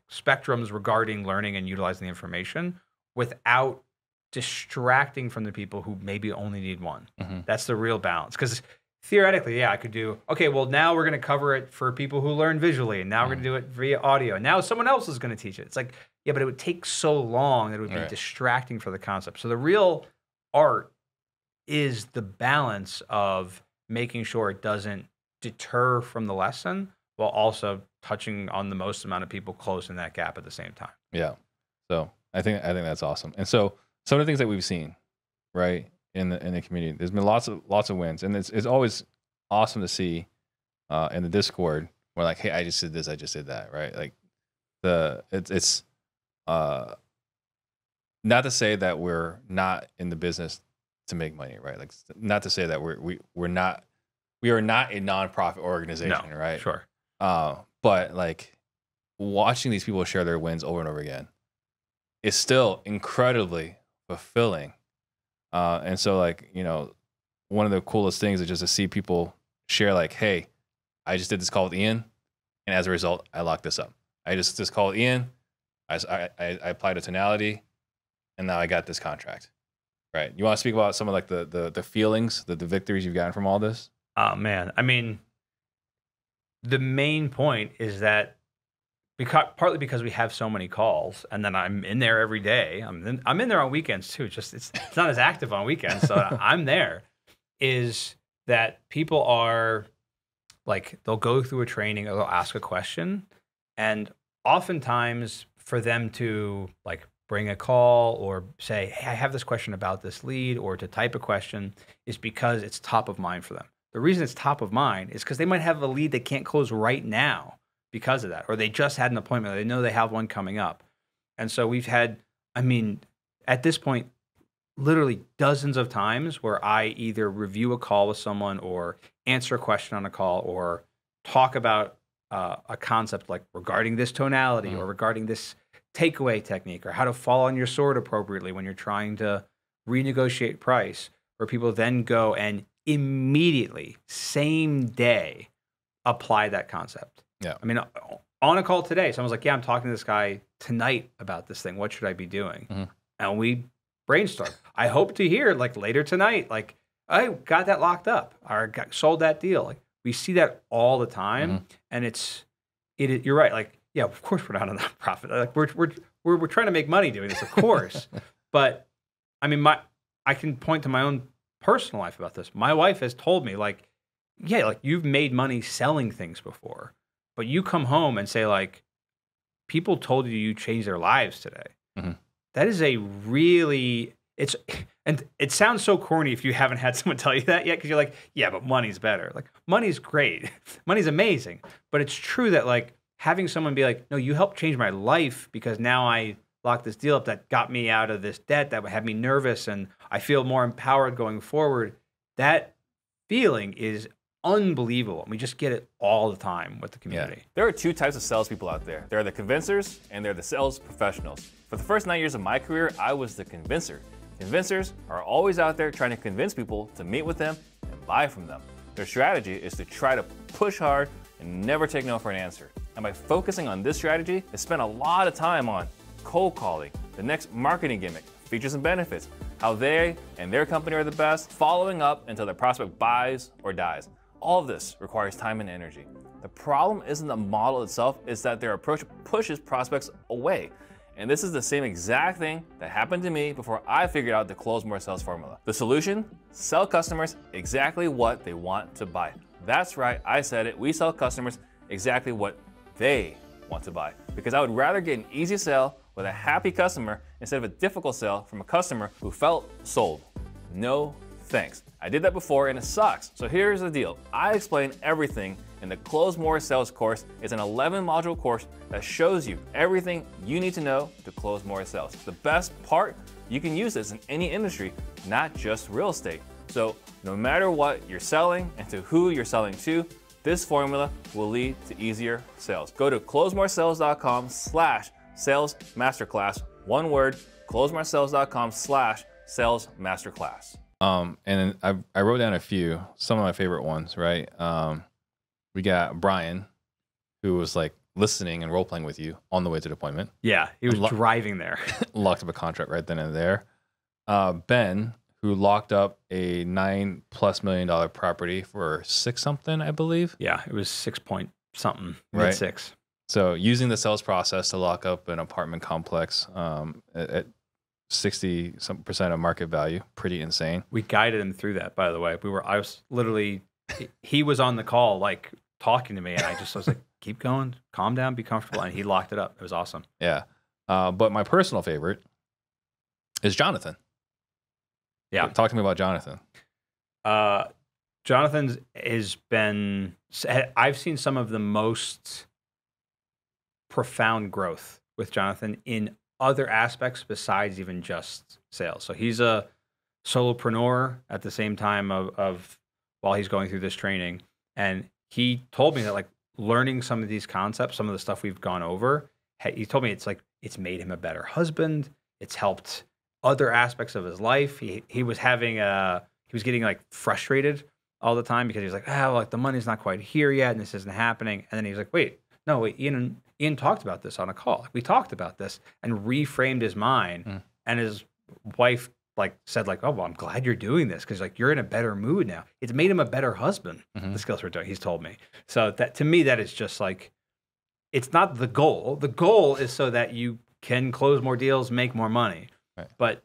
Speaker 1: spectrums regarding learning and utilizing the information without distracting from the people who maybe only need one. That's the real balance. Because theoretically, I could do, okay, well, now we're going to cover it for people who learn visually, and now we're going to do it via audio, and now someone else is going to teach it. It's like, yeah, but it would take so long that it would be distracting for the concept. So the real art is the balance of making sure it doesn't deter from the lesson while also touching on the most amount of people closing that gap at the same time. Yeah.
Speaker 2: So I think that's awesome. And so some of the things that we've seen, right, in the community, there's been lots of wins, and it's always awesome to see in the Discord where, like, hey, I just did this, I just did that, right? Like, it's not to say that we're not in the business to make money, right? Like, not to say that we're not we are not a nonprofit organization, right?
Speaker 1: Sure.
Speaker 2: But like watching these people share their wins over and over again is still incredibly fulfilling. And so like, you know, one of the coolest things is just to see people share like, hey, I just did this call with Ian, and as a result, I locked this up. I just did this call with Ian, I applied a tonality, and now I got this contract. Right. You want to speak about some of like the feelings, the victories you've gotten from all this?
Speaker 1: Oh man. I mean, the main point is that partly because we have so many calls, and then I'm in there every day. I'm in there on weekends too. Just it's not as active on weekends, so I'm there. Is that people are like, they'll go through a training or they'll ask a question, and oftentimes for them to like bring a call or say, hey, I have this question about this lead, or to type a question, is because it's top of mind for them. The reason it's top of mind is because they might have a lead they can't close right now because of that, or they just had an appointment. They know they have one coming up. And so we've had, I mean, at this point, literally dozens of times where I either review a call with someone or answer a question on a call or talk about a concept like regarding this tonality or regarding this takeaway technique, or how to fall on your sword appropriately when you're trying to renegotiate price, where people then go and immediately, same day, apply that concept.
Speaker 2: Yeah.
Speaker 1: I mean, on a call today, someone's like, yeah, I'm talking to this guy tonight about this thing. What should I be doing? And we brainstorm. I hope to hear like later tonight, like, I got that locked up or sold that deal. Like, we see that all the time. And you're right. Like, yeah, of course we're not a nonprofit. Like we're trying to make money doing this, of course. But I mean, I can point to my own personal life about this. My wife has told me like, yeah, like you've made money selling things before, but you come home and say like, people told you changed their lives today. That is a really, and it sounds so corny if you haven't had someone tell you that yet, because you're like, yeah, but money's better. Like, money's great. Money's amazing. But it's true that like having someone be like, no, you helped change my life because now I locked this deal up that got me out of this debt that had me nervous and I feel more empowered going forward. That feeling is unbelievable. And we just get it all the time with the community.
Speaker 2: Yeah. There are two types of salespeople out there. There are the convincers and there are the sales professionals. For the first 9 years of my career, I was the convincer. Convincers are always out there trying to convince people to meet with them and buy from them. Their strategy is to try to push hard and never take no for an answer. And by focusing on this strategy, they spend a lot of time on cold calling, the next marketing gimmick, features and benefits, how they and their company are the best, following up until the prospect buys or dies. All of this requires time and energy. The problem isn't the model itself, it's that their approach pushes prospects away. And this is the same exact thing that happened to me before I figured out the close more sales formula. The solution? Sell customers exactly what they want to buy. That's right, I said it. We sell customers exactly what they want to buy. Because I would rather get an easy sale with a happy customer instead of a difficult sale from a customer who felt sold. No thanks. I did that before and it sucks. So here's the deal. I explain everything in the Close More Sales course. It's an 11-module course that shows you everything you need to know to close more sales. The best part, you can use this in any industry, not just real estate. So no matter what you're selling and to who you're selling to, this formula will lead to easier sales. Go to closemoresales.com/sales masterclass. One word, closemoresales.com/sales masterclass. And then I wrote down a few, some of my favorite ones, right? We got Brian, who was like listening and role playing with you on the way to the appointment.
Speaker 1: Yeah, he was driving there.
Speaker 2: Locked up a contract right then and there. Ben, who locked up a $9+ million property for 6 something, I believe.
Speaker 1: Yeah, it was 6 point something,
Speaker 2: right?
Speaker 1: mid-6.
Speaker 2: So using the sales process to lock up an apartment complex at 60% of market value, pretty insane.
Speaker 1: We guided him through that, by the way. I was literally, he was on the call, like talking to me, and I was like, keep going, calm down, be comfortable. And he locked it up. It was awesome.
Speaker 2: Yeah. But my personal favorite is Jonathan.
Speaker 1: Yeah.
Speaker 2: Talk to me about Jonathan.
Speaker 1: Jonathan's I've seen some of the most profound growth with Jonathan in other aspects besides even just sales. So he's a solopreneur at the same time of while he's going through this training. And he told me that like learning some of these concepts, some of the stuff we've gone over, he told me it's made him a better husband. It's helped other aspects of his life. He was getting like frustrated all the time because he was like, like the money's not quite here yet and this isn't happening. And then he was like, wait, Ian talked about this on a call. We talked about this and reframed his mind. And his wife like said like, oh, well, I'm glad you're doing this because like you're in a better mood now. It's made him a better husband. The skills we're doing, he's told me. So that to me, that is just like, it's not the goal. The goal is so that you can close more deals, make more money. Right. But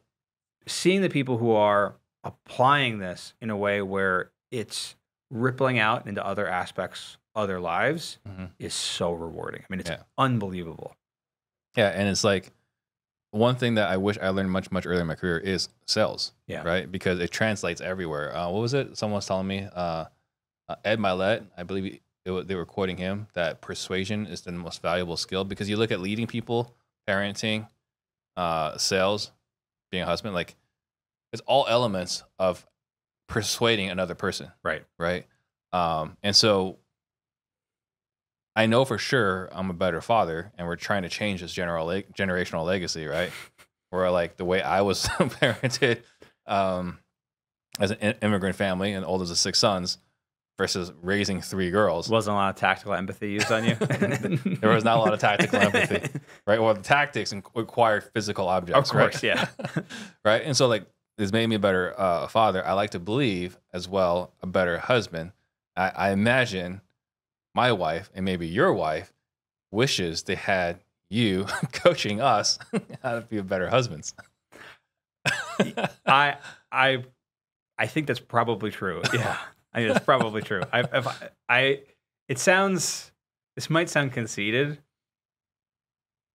Speaker 1: seeing the people who are applying this in a way where it's rippling out into other aspects, other lives is so rewarding. I mean, it's unbelievable.
Speaker 2: Yeah. And it's like one thing that I wish I learned much, much earlier in my career is sales. Yeah. Right. Because it translates everywhere. What was it? Someone was telling me, Ed Milet, I believe they were quoting him, that persuasion is the most valuable skill because you look at leading people, parenting, sales, being a husband, like it's all elements of persuading another person. Right. Right. And so I know for sure I'm a better father and we're trying to change this generational legacy, right? Where like the way I was parented as an immigrant family and oldest of 6 sons versus raising 3 girls.
Speaker 1: Wasn't a lot of tactical empathy used on you.
Speaker 2: There was not a lot of tactical empathy, right? Well, the tactics required physical objects,
Speaker 1: of course,
Speaker 2: right? Yeah. Right? And so like, it's made me a better father. I like to believe as well a better husband. I imagine my wife and maybe your wife wishes they had you coaching us how to be better husbands.
Speaker 1: I think that's probably true. Yeah, I mean, that's probably true. This might sound conceited.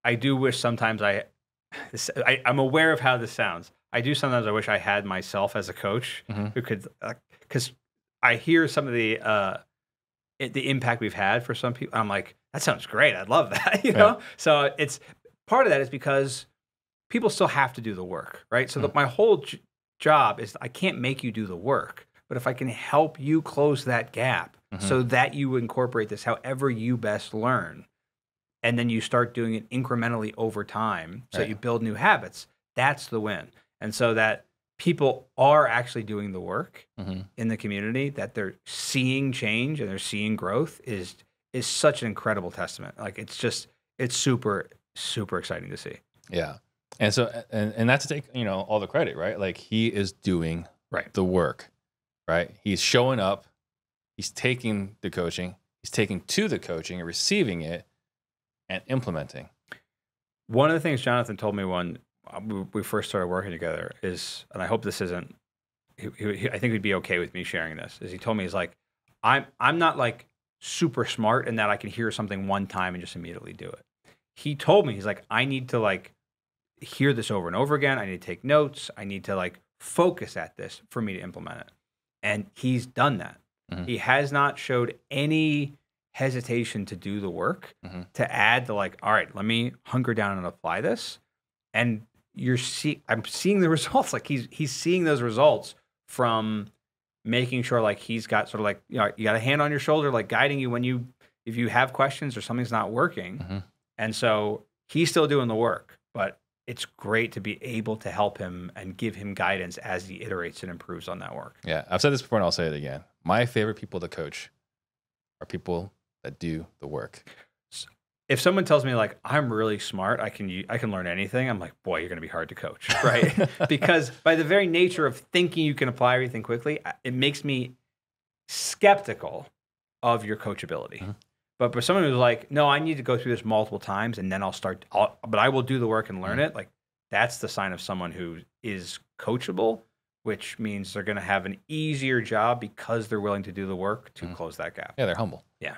Speaker 1: I do wish sometimes I'm aware of how this sounds. I do sometimes I wish I had myself as a coach who could, because I hear some of the impact we've had for some people. I'm like, that sounds great. I'd love that, you know? So it's part of that is because people still have to do the work, right? So my whole job is I can't make you do the work, but if I can help you close that gap so that you incorporate this however you best learn, and then you start doing it incrementally over time so that you build new habits, that's the win. And so that people are actually doing the work in the community, that they're seeing change and they're seeing growth is such an incredible testament. Like it's super, super exciting to see.
Speaker 2: Yeah. And so, and not to take, all the credit, right? Like he is doing the work, right? He's showing up, he's taking the coaching, he's taking to the coaching and receiving it and implementing.
Speaker 1: One of the things Jonathan told me when we first started working together is, and I hope this isn't, I think he'd be okay with me sharing this, is he told me, he's like, I'm not like super smart in that I can hear something one time and just immediately do it. He told me, he's like, I need to like hear this over and over again. I need to take notes. I need to like focus at this for me to implement it. And he's done that. He has not showed any hesitation to do the work, to add the like, all right, let me hunker down and apply this. And I'm seeing the results. Like he's seeing those results from making sure like he's got sort of like, you got a hand on your shoulder, like guiding you if you have questions or something's not working. And so he's still doing the work, but it's great to be able to help him and give him guidance as he iterates and improves on that work.
Speaker 2: Yeah. I've said this before and I'll say it again. My favorite people to coach are people that do the work.
Speaker 1: If someone tells me like I'm really smart, I can learn anything, I'm like, boy, you're going to be hard to coach, right? Because by the very nature of thinking you can apply everything quickly, it makes me skeptical of your coachability. But for someone who's like, no, I need to go through this multiple times and then but I will do the work and learn it. Like that's the sign of someone who is coachable, which means they're going to have an easier job because they're willing to do the work to close that gap.
Speaker 2: Yeah, they're humble.
Speaker 1: Yeah.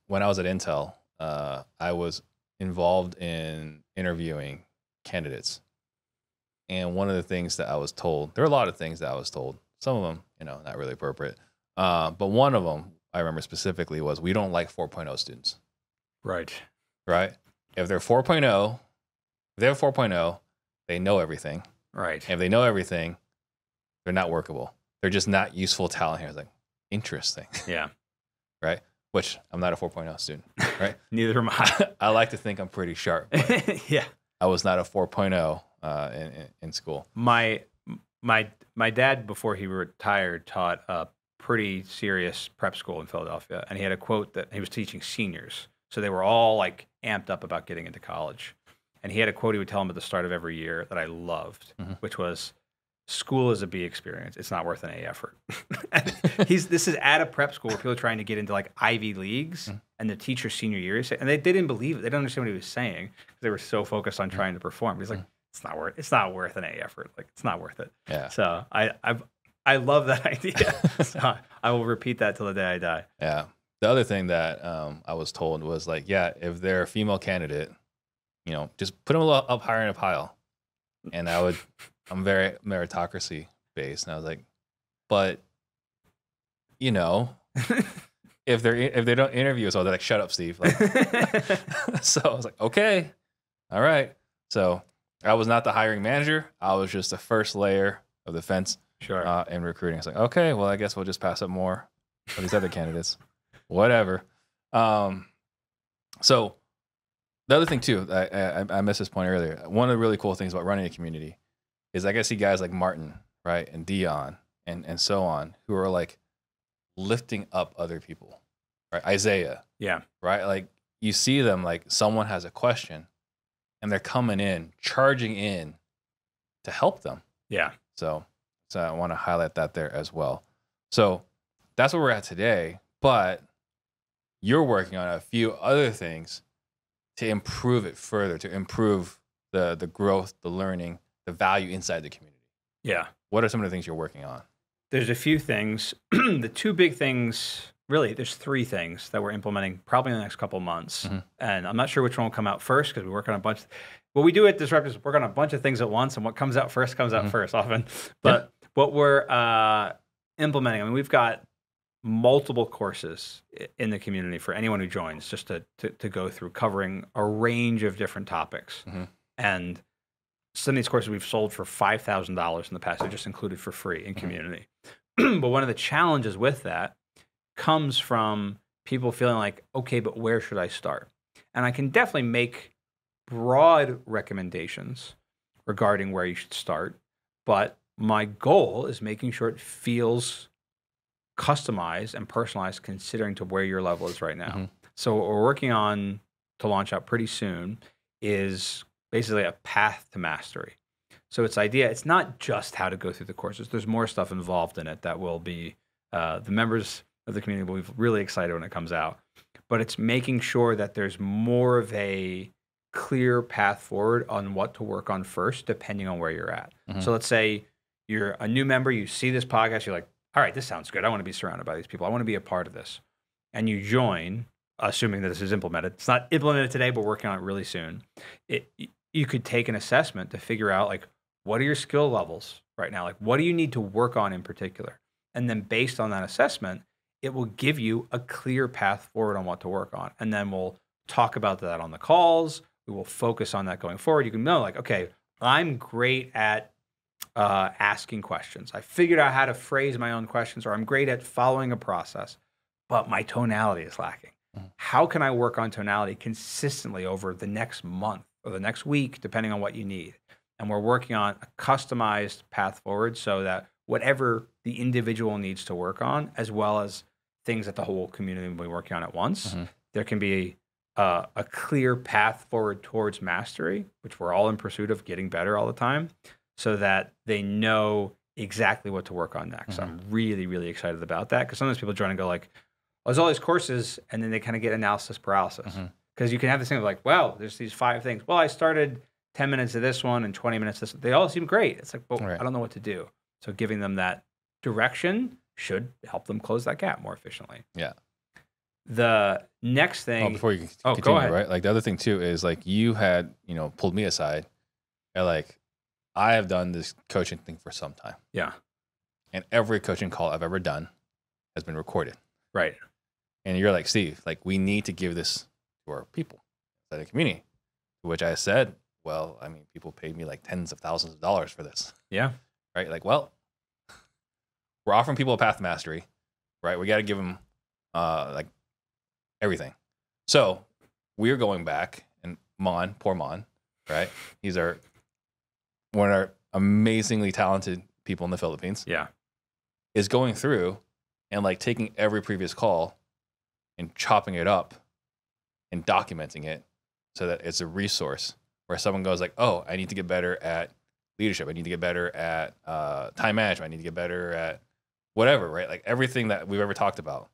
Speaker 2: When I was at Intel, I was involved in interviewing candidates. And one of the things that I was told, there are a lot of things that I was told, some of them, not really appropriate. But one of them I remember specifically was, we don't like 4.0 students.
Speaker 1: Right.
Speaker 2: Right. If they're 4.0, if they have 4.0, they know everything.
Speaker 1: Right.
Speaker 2: And if they know everything, they're not workable. they're just not useful talent here. I was like, interesting.
Speaker 1: Yeah.
Speaker 2: Right. Which I'm not a 4.0 student. Right.
Speaker 1: Neither am I.
Speaker 2: I like to think I'm pretty sharp. But
Speaker 1: yeah.
Speaker 2: I was not a 4.0 in school.
Speaker 1: My dad, before he retired, taught a pretty serious prep school in Philadelphia, and he had a quote that he was teaching seniors, so they were all like amped up about getting into college. And he had a quote he would tell them at the start of every year that I loved, which was, "School is a B experience. It's not worth an A effort." This is at a prep school where people are trying to get into like Ivy Leagues, and the teacher's senior year, and they didn't believe it. They didn't understand what he was saying because they were so focused on trying to perform. He's like, it's not worth an A effort. Like, it's not worth it.
Speaker 2: Yeah.
Speaker 1: So I love that idea. So I will repeat that till the day I die.
Speaker 2: Yeah. The other thing that I was told was like, yeah, if they're a female candidate, just put them a little up higher in a pile. And I'm very meritocracy based. And I was like, but, if they don't interview us, they're like, shut up, Steve. Like, so I was like, okay, all right. So I was not the hiring manager. I was just the first layer of the fence.
Speaker 1: Sure.
Speaker 2: In recruiting. It's like, okay, well, I guess we'll just pass up more of these other candidates. Whatever. So the other thing too, I missed this point earlier. One of the really cool things about running a community is I get to see guys like Martin, right, and Dion, and so on, who are like lifting up other people, right? Isaiah,
Speaker 1: yeah,
Speaker 2: right? Like you see them, like someone has a question, and they're coming in, charging in to help them.
Speaker 1: Yeah.
Speaker 2: So I want to highlight that there as well. So that's where we're at today, but you're working on a few other things to improve it further, to improve the growth, the learning, the value inside the community.
Speaker 1: Yeah.
Speaker 2: What are some of the things you're working on?
Speaker 1: There's a few things. The two big things, really, there's three things that we're implementing probably in the next couple of months. And I'm not sure which one will come out first because we work on a bunch. What we do at Disruptors is work on a bunch of things at once, and what comes out first comes out first often. But what we're implementing, I mean, we've got multiple courses in the community for anyone who joins, just to go through, covering a range of different topics. And some of these courses we've sold for $5,000 in the past. They're just included for free in community. But one of the challenges with that comes from people feeling like, okay, but where should I start? And I can definitely make broad recommendations regarding where you should start. But my goal is making sure it feels customized and personalized considering to where your level is right now. So what we're working on to launch out pretty soon is basically a path to mastery. So it's not just how to go through the courses. There's more stuff involved in it that will be, the members of the community will be really excited when it comes out. But it's making sure that there's more of a clear path forward on what to work on first, depending on where you're at. So let's say you're a new member, you see this podcast, you're like, all right, this sounds good. I want to be surrounded by these people. I want to be a part of this. And you join, assuming that this is implemented. It's not implemented today, but we're working on it really soon. You could take an assessment to figure out, like, what are your skill levels right now? Like, what do you need to work on in particular? And then based on that assessment, it will give you a clear path forward on what to work on. And then we'll talk about that on the calls. We will focus on that going forward. You can know, like, okay, I'm great at asking questions. I figured out how to phrase my own questions, or I'm great at following a process, but my tonality is lacking. How can I work on tonality consistently over the next month or the next week, depending on what you need? And we're working on a customized path forward so that whatever the individual needs to work on, as well as things that the whole community will be working on at once, there can be a clear path forward towards mastery, which we're all in pursuit of getting better all the time, so that they know exactly what to work on next. I'm really, really excited about that, because sometimes people join and go like, oh, there's all these courses, and then they kind of get analysis paralysis. Because you can have this thing of like, wow, there's these 5 things. Well, I started 10 minutes of this one and 20 minutes of this. They all seem great. It's like, well, I don't know what to do. So giving them that direction should help them close that gap more efficiently.
Speaker 2: Yeah.
Speaker 1: The next thing.
Speaker 2: Before you continue,
Speaker 1: go ahead.
Speaker 2: Right? Like the other thing too is like you had, pulled me aside and like, I have done this coaching thing for some time.
Speaker 1: Yeah.
Speaker 2: And every coaching call I've ever done has been recorded.
Speaker 1: Right.
Speaker 2: And you're like, Steve, like we need to give this to our people inside the community. To which I said, well, I mean, people paid me like tens of thousands of dollars for this.
Speaker 1: Yeah.
Speaker 2: Right. Like, well, we're offering people a path to mastery, right? We got to give them like everything. So we're going back, and poor Mon, right? He's one of our amazingly talented people in the Philippines.
Speaker 1: Yeah.
Speaker 2: Is going through and like taking every previous call and chopping it up and documenting it so that it's a resource where someone goes like, oh, I need to get better at leadership. I need to get better at time management. I need to get better at whatever, right? Like everything that we've ever talked about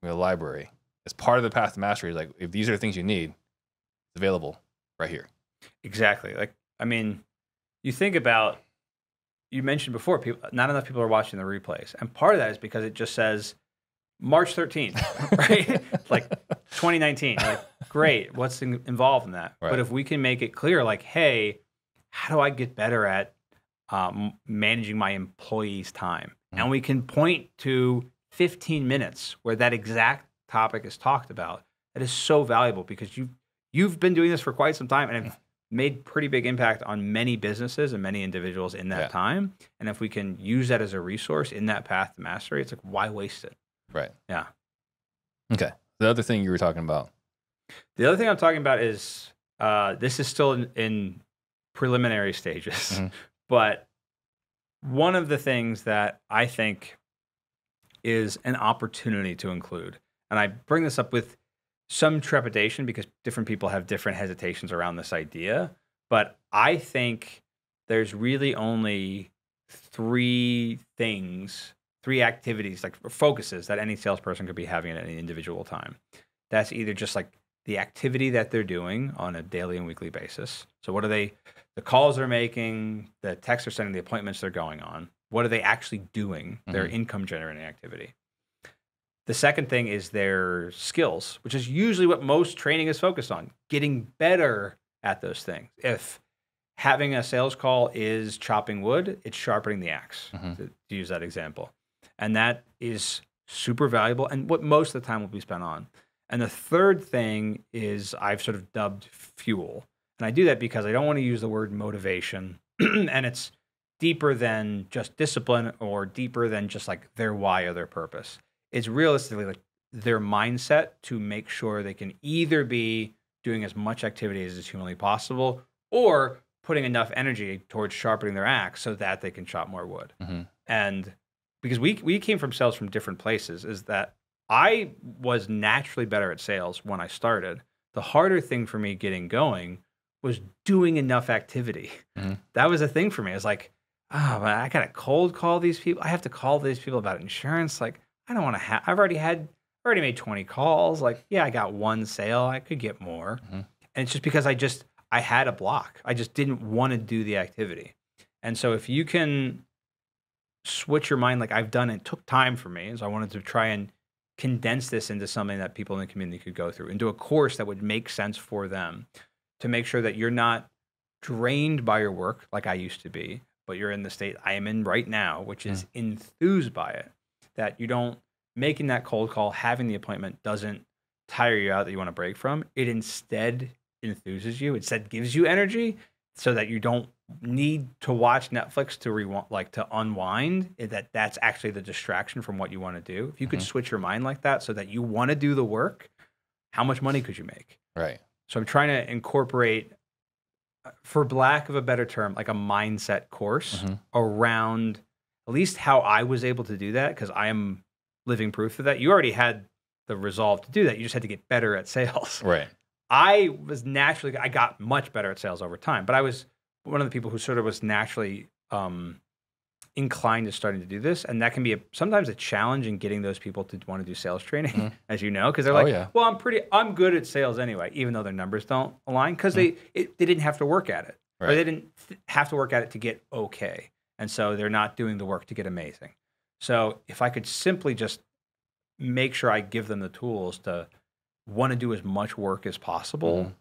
Speaker 2: in the library is part of the path to mastery. Like if these are the things you need, it's available right here.
Speaker 1: Exactly. Like, I mean, you think about, you mentioned before, not enough people are watching the replays. And part of that is because it just says March 13th, right? Like 2019. Like, great. What's involved in that?
Speaker 2: Right.
Speaker 1: But if we can make it clear, like, hey, how do I get better at managing my employees' time? Mm-hmm. And we can point to 15 minutes where that exact topic is talked about. That is so valuable because you've been doing this for quite some time and have made pretty big impact on many businesses and many individuals in that time. And if we can use that as a resource in that path to mastery, it's like, why waste it?
Speaker 2: Right.
Speaker 1: Yeah.
Speaker 2: Okay. The other thing you were talking about.
Speaker 1: The other thing I'm talking about is this is still in preliminary stages, mm-hmm. but one of the things that I think is an opportunity to include, and I bring this up with some trepidation because different people have different hesitations around this idea, but I think there's really only three activities, like focuses that any salesperson could be having at any individual time. That's either just like the activity that they're doing on a daily and weekly basis. So what are the calls they're making, the texts they're sending, the appointments they're going on. What are they actually doing? Mm-hmm. Their income generating activity. The second thing is their skills, which is usually what most training is focused on, getting better at those things. If having a sales call is chopping wood, it's sharpening the axe, mm-hmm. to use that example. And that is super valuable and what most of the time will be spent on. And the third thing is I've sort of dubbed fuel. And I do that because I don't want to use the word motivation. And it's deeper than just discipline or deeper than just like their why or their purpose. It's realistically like their mindset to make sure they can either be doing as much activity as is humanly possible or putting enough energy towards sharpening their axe so that they can chop more wood. Mm-hmm. And because we came from sales from different places, is that I was naturally better at sales when I started. The harder thing for me getting going was doing enough activity. Mm-hmm. That was a thing for me. It's like, oh, man, I got to cold call these people. I have to call these people about insurance. Like, I don't want to I've already made 20 calls. Like, yeah, I got one sale. I could get more. Mm-hmm. And it's just because I had a block. I just didn't want to do the activity. And so if you can switch your mind like I've done, it took time for me. So I wanted to try and condense this into something that people in the community could go through, into a course that would make sense for them, to make sure that you're not drained by your work like I used to be, but you're in the state I am in right now, which is enthused by it. That you don't, making that cold call, having the appointment doesn't tire you out that you want to break from. It instead enthuses you. It instead gives you energy so that you don't need to watch Netflix to unwind. That's actually the distraction from what you want to do. If you could switch your mind like that so that you want to do the work, how much money could you make?
Speaker 2: Right.
Speaker 1: So I'm trying to incorporate, for lack of a better term, like a mindset course around at least how I was able to do that, because I am living proof of that. You already had the resolve to do that. You just had to get better at sales.
Speaker 2: Right.
Speaker 1: I got much better at sales over time, but I was one of the people who sort of was naturally inclined to starting to do this. And that can be sometimes a challenge in getting those people to want to do sales training, as you know, because they're like, well, I'm good at sales anyway, even though their numbers don't align, because they didn't have to work at it. Right. Or they didn't have to work at it to get okay. And so they're not doing the work to get amazing. So if I could simply just make sure I give them the tools to want to do as much work as possible,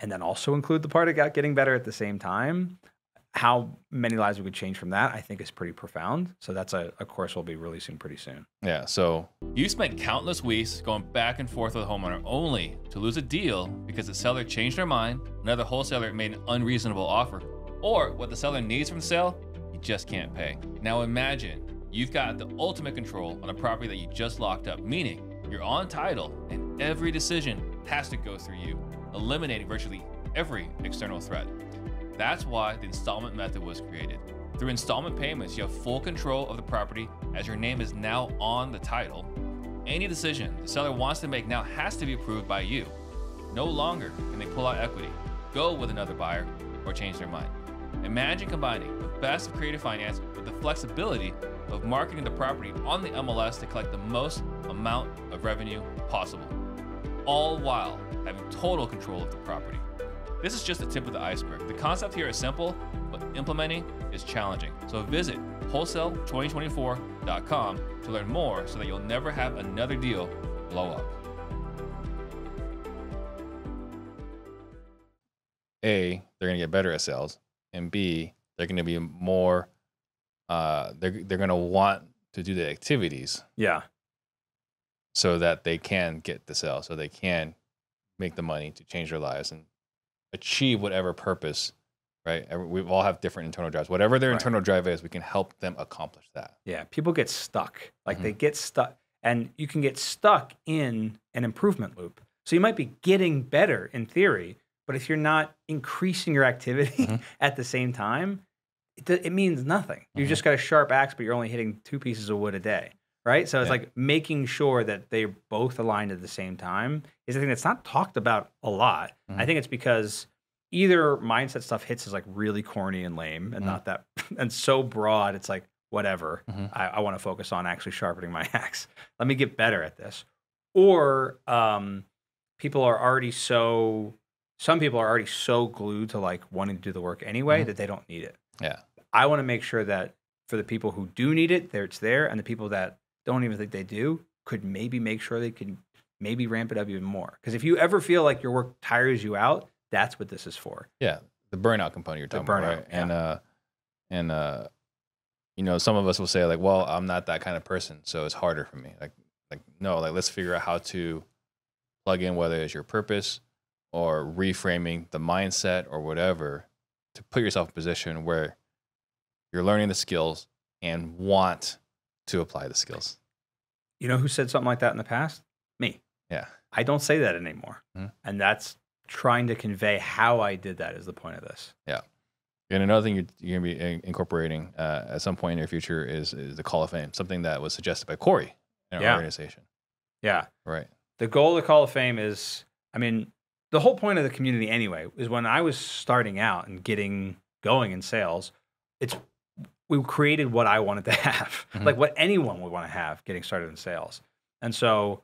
Speaker 1: and then also include the part about getting better at the same time, how many lives we could change from that, I think is pretty profound. So that's a course we'll be releasing pretty soon.
Speaker 2: Yeah. So you spent countless weeks going back and forth with a homeowner only to lose a deal because the seller changed their mind, another wholesaler made an unreasonable offer, or what the seller needs from the sale, you just can't pay. Now imagine you've got the ultimate control on a property that you just locked up, meaning you're on title and every decision has to go through you, eliminating virtually every external threat. That's why the installment method was created. Through installment payments, you have full control of the property as your name is now on the title. Any decision the seller wants to make now has to be approved by you. No longer can they pull out equity, go with another buyer, or change their mind. Imagine combining the best of creative finance with the flexibility of marketing the property on the MLS to collect the most amount of revenue possible, all while having total control of the property. This is just the tip of the iceberg. The concept here is simple, but implementing is challenging. So visit wholesale2024.com to learn more so that you'll never have another deal blow up. A, they're going to get better at sales, and B, they're going to be more, they're going to want to do the activities.
Speaker 1: Yeah.
Speaker 2: So that they can get the sale, so they can make the money to change their lives and achieve whatever purpose, right? We all have different internal drives. Whatever their internal drive is, we can help them accomplish that.
Speaker 1: Yeah. People get stuck. Like they get stuck, and you can get stuck in an improvement loop. So you might be getting better in theory, but if you're not increasing your activity at the same time, it means nothing. You just got a sharp axe, but you're only hitting 2 pieces of wood a day, right? So it's like making sure that they're both aligned at the same time is a thing that's not talked about a lot. I think it's because either mindset stuff hits as like really corny and lame and not that, and so broad, it's like, whatever, I want to focus on actually sharpening my axe. Let me get better at this. Or people are already so... Some people are already so glued to like wanting to do the work anyway that they don't need it.
Speaker 2: Yeah.
Speaker 1: I want to make sure that for the people who do need it, it's there. And the people that don't even think they do could maybe make sure they can maybe ramp it up even more. Because if you ever feel like your work tires you out, that's what this is for.
Speaker 2: Yeah. The burnout component you're talking about, right? Yeah. And you know, some of us will say like, well, I'm not that kind of person, so it's harder for me. Like no, like let's figure out how to plug in whether it's your purpose or reframing the mindset or whatever to put yourself in a position where you're learning the skills and want to apply the skills.
Speaker 1: You know who said something like that in the past? Me.
Speaker 2: Yeah.
Speaker 1: I don't say that anymore. And that's trying to convey how I did that is the point of this.
Speaker 2: Yeah. And another thing you're going to be incorporating at some point in your future is the Call of Fame, something that was suggested by Corey in our organization.
Speaker 1: Yeah.
Speaker 2: Right.
Speaker 1: The goal of the Call of Fame is, I mean, the whole point of the community anyway is when I was starting out and getting going in sales, we created what I wanted to have, like what anyone would want to have getting started in sales. And so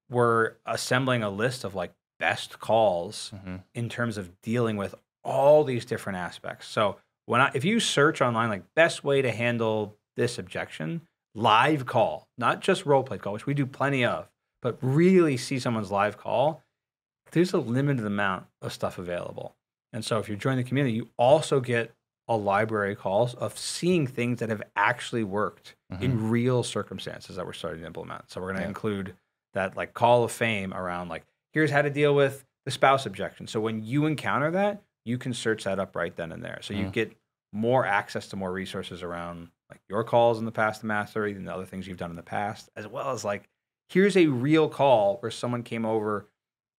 Speaker 1: we're assembling a list of like best calls in terms of dealing with all these different aspects. So if you search online, like best way to handle this objection, live call, not just role play call, which we do plenty of, but really see someone's live call, there's a limited amount of stuff available. And so if you join the community, you also get a library of calls of seeing things that have actually worked in real circumstances that we're starting to implement. So we're going to include that like Call of Fame around like, here's how to deal with the spouse objection. So when you encounter that, you can search that up right then and there. So you get more access to more resources around like your calls in the past to mastery and the other things you've done in the past, as well as like, here's a real call where someone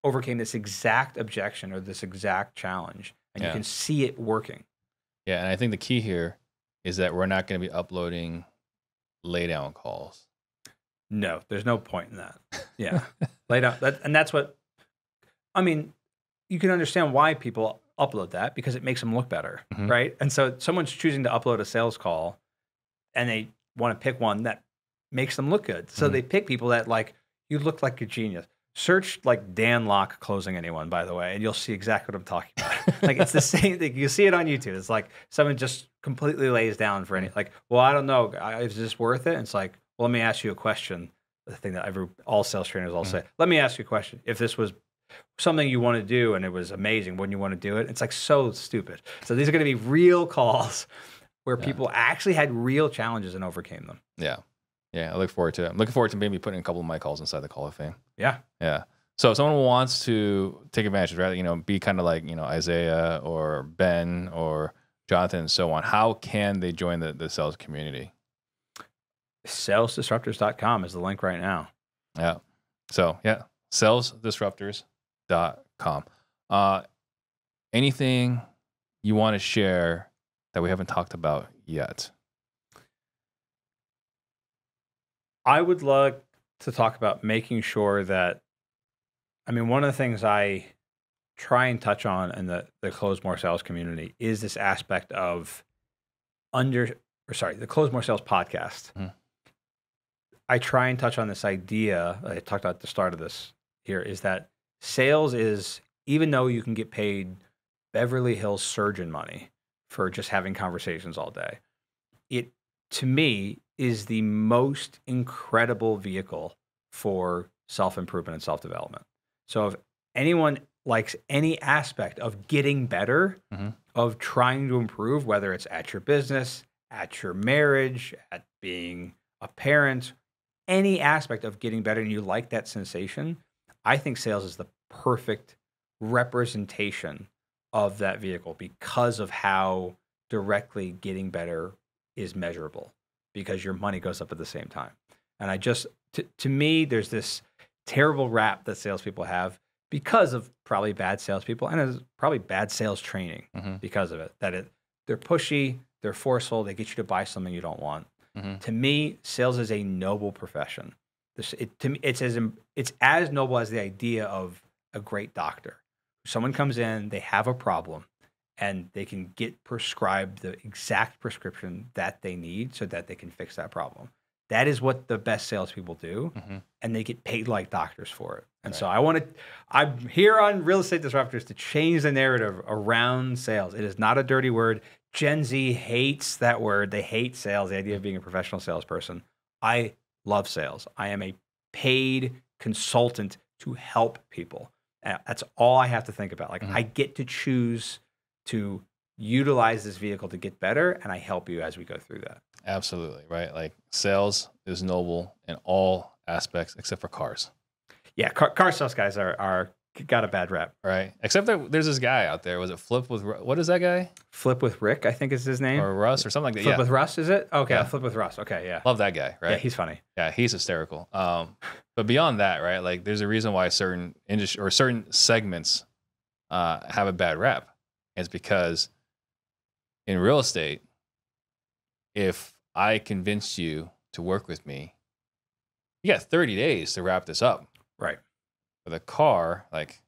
Speaker 1: overcame this exact objection or this exact challenge, and you can see it working.
Speaker 2: Yeah, and I think the key here is that we're not going to be uploading lay down calls.
Speaker 1: No, there's no point in that. Yeah, lay down, and that's what, I mean, you can understand why people upload that because it makes them look better, right? And so someone's choosing to upload a sales call and they want to pick one that makes them look good. So they pick people that like, you look like a genius. Search like Dan Locke closing anyone, by the way, and you'll see exactly what I'm talking about. Like it's the same thing. You see it on YouTube. It's like someone just completely lays down for any, like, well, I don't know. Is this worth it? And it's like, well, let me ask you a question. The thing that all sales trainers all say, let me ask you a question. If this was something you want to do and it was amazing, wouldn't you want to do it? It's like so stupid. So these are going to be real calls where people actually had real challenges and overcame them.
Speaker 2: Yeah. Yeah, I look forward to it. I'm looking forward to maybe putting a couple of my calls inside the Call of Fame.
Speaker 1: Yeah.
Speaker 2: Yeah. So if someone wants to take advantage of it, be kind of like, Isaiah or Ben or Jonathan and so on, how can they join the sales community?
Speaker 1: salesdisruptors.com is the link right now.
Speaker 2: Yeah. So yeah, salesdisruptors.com. Anything you want to share that we haven't talked about yet?
Speaker 1: I would like to talk about making sure that, one of the things I try and touch on in the Close More Sales community is this aspect of the Close More Sales podcast. Mm-hmm. I try and touch on this idea, I talked about at the start of this here, is that sales is, even though you can get paid Beverly Hills surgeon money for just having conversations all day, it, to me, is the most incredible vehicle for self-improvement and self-development. So if anyone likes any aspect of getting better, mm-hmm. of trying to improve, whether it's at your business, at your marriage, at being a parent, any aspect of getting better, and you like that sensation, I think sales is the perfect representation of that vehicle because of how directly getting better is measurable, because your money goes up at the same time. And I just, to me, there's this terrible rap that salespeople have because of probably bad salespeople and it's probably bad sales training mm-hmm. because of it. They're pushy, they're forceful, they get you to buy something you don't want. Mm-hmm. To me, sales is a noble profession. To me, it's as noble as the idea of a great doctor. Someone comes in, they have a problem, and they can get prescribed the exact prescription that they need so that they can fix that problem. That is what the best salespeople do, mm-hmm. and they get paid like doctors for it. And right. So I'm here on Real Estate Disruptors to change the narrative around sales. It is not a dirty word. Gen Z hates that word. They hate sales, the idea of being a professional salesperson. I love sales. I am a paid consultant to help people. That's all I have to think about. Like mm-hmm. I get to choose to utilize this vehicle to get better, and I help you as we go through that.
Speaker 2: Absolutely, right? Like sales is noble in all aspects except for cars.
Speaker 1: Yeah, car sales guys are got a bad rep.
Speaker 2: Right. Except that there's this guy out there. Was it Flip with, what is that guy?
Speaker 1: Flip with Rick, I think is his name.
Speaker 2: Or Russ or something like that.
Speaker 1: Flip with Russ, is it? Okay, yeah. Flip with Russ. Okay, yeah.
Speaker 2: Love that guy, right?
Speaker 1: Yeah, he's funny.
Speaker 2: Yeah, he's hysterical. But beyond that, right, like there's a reason why certain industry or certain segments have a bad rep. It's because in real estate, if I convince you to work with me, you got 30 days to wrap this up.
Speaker 1: Right.
Speaker 2: With a car, like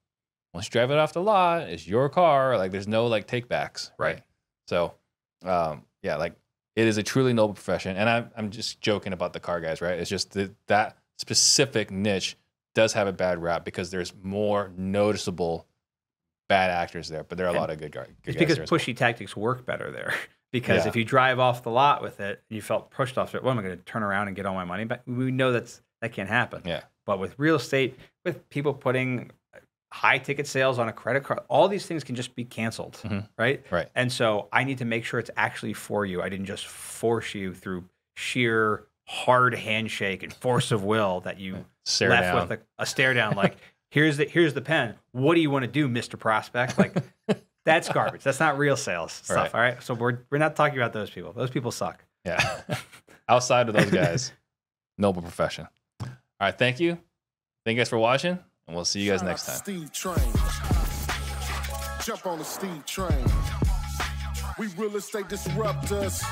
Speaker 2: once you drive it off the lot, it's your car. Like there's no like take backs. Right. So, yeah, like it is a truly noble profession. And I'm just joking about the car guys, right? It's just that specific niche does have a bad rap because there's more noticeable bad actors there, but there are a lot of good guys.
Speaker 1: It's because pushy tactics work better there. Because if you drive off the lot with it and you felt pushed off it, what am I going to turn around and get all my money back? We know that can't happen.
Speaker 2: Yeah.
Speaker 1: But with real estate, with people putting high ticket sales on a credit card, all these things can just be canceled, mm-hmm. right?
Speaker 2: Right.
Speaker 1: And so I need to make sure it's actually for you. I didn't just force you through sheer hard handshake and force of will that you left with a stare down. Like, here's the pen. What do you want to do, Mr. Prospect? Like, that's garbage. That's not real sales stuff. Right. All right. So we're not talking about those people. Those people suck.
Speaker 2: Yeah. Outside of those guys, noble profession. All right, thank you. Thank you guys for watching, and we'll see you guys next time.
Speaker 3: Steve Trang. Jump on the Steve Trang. We real estate disruptors.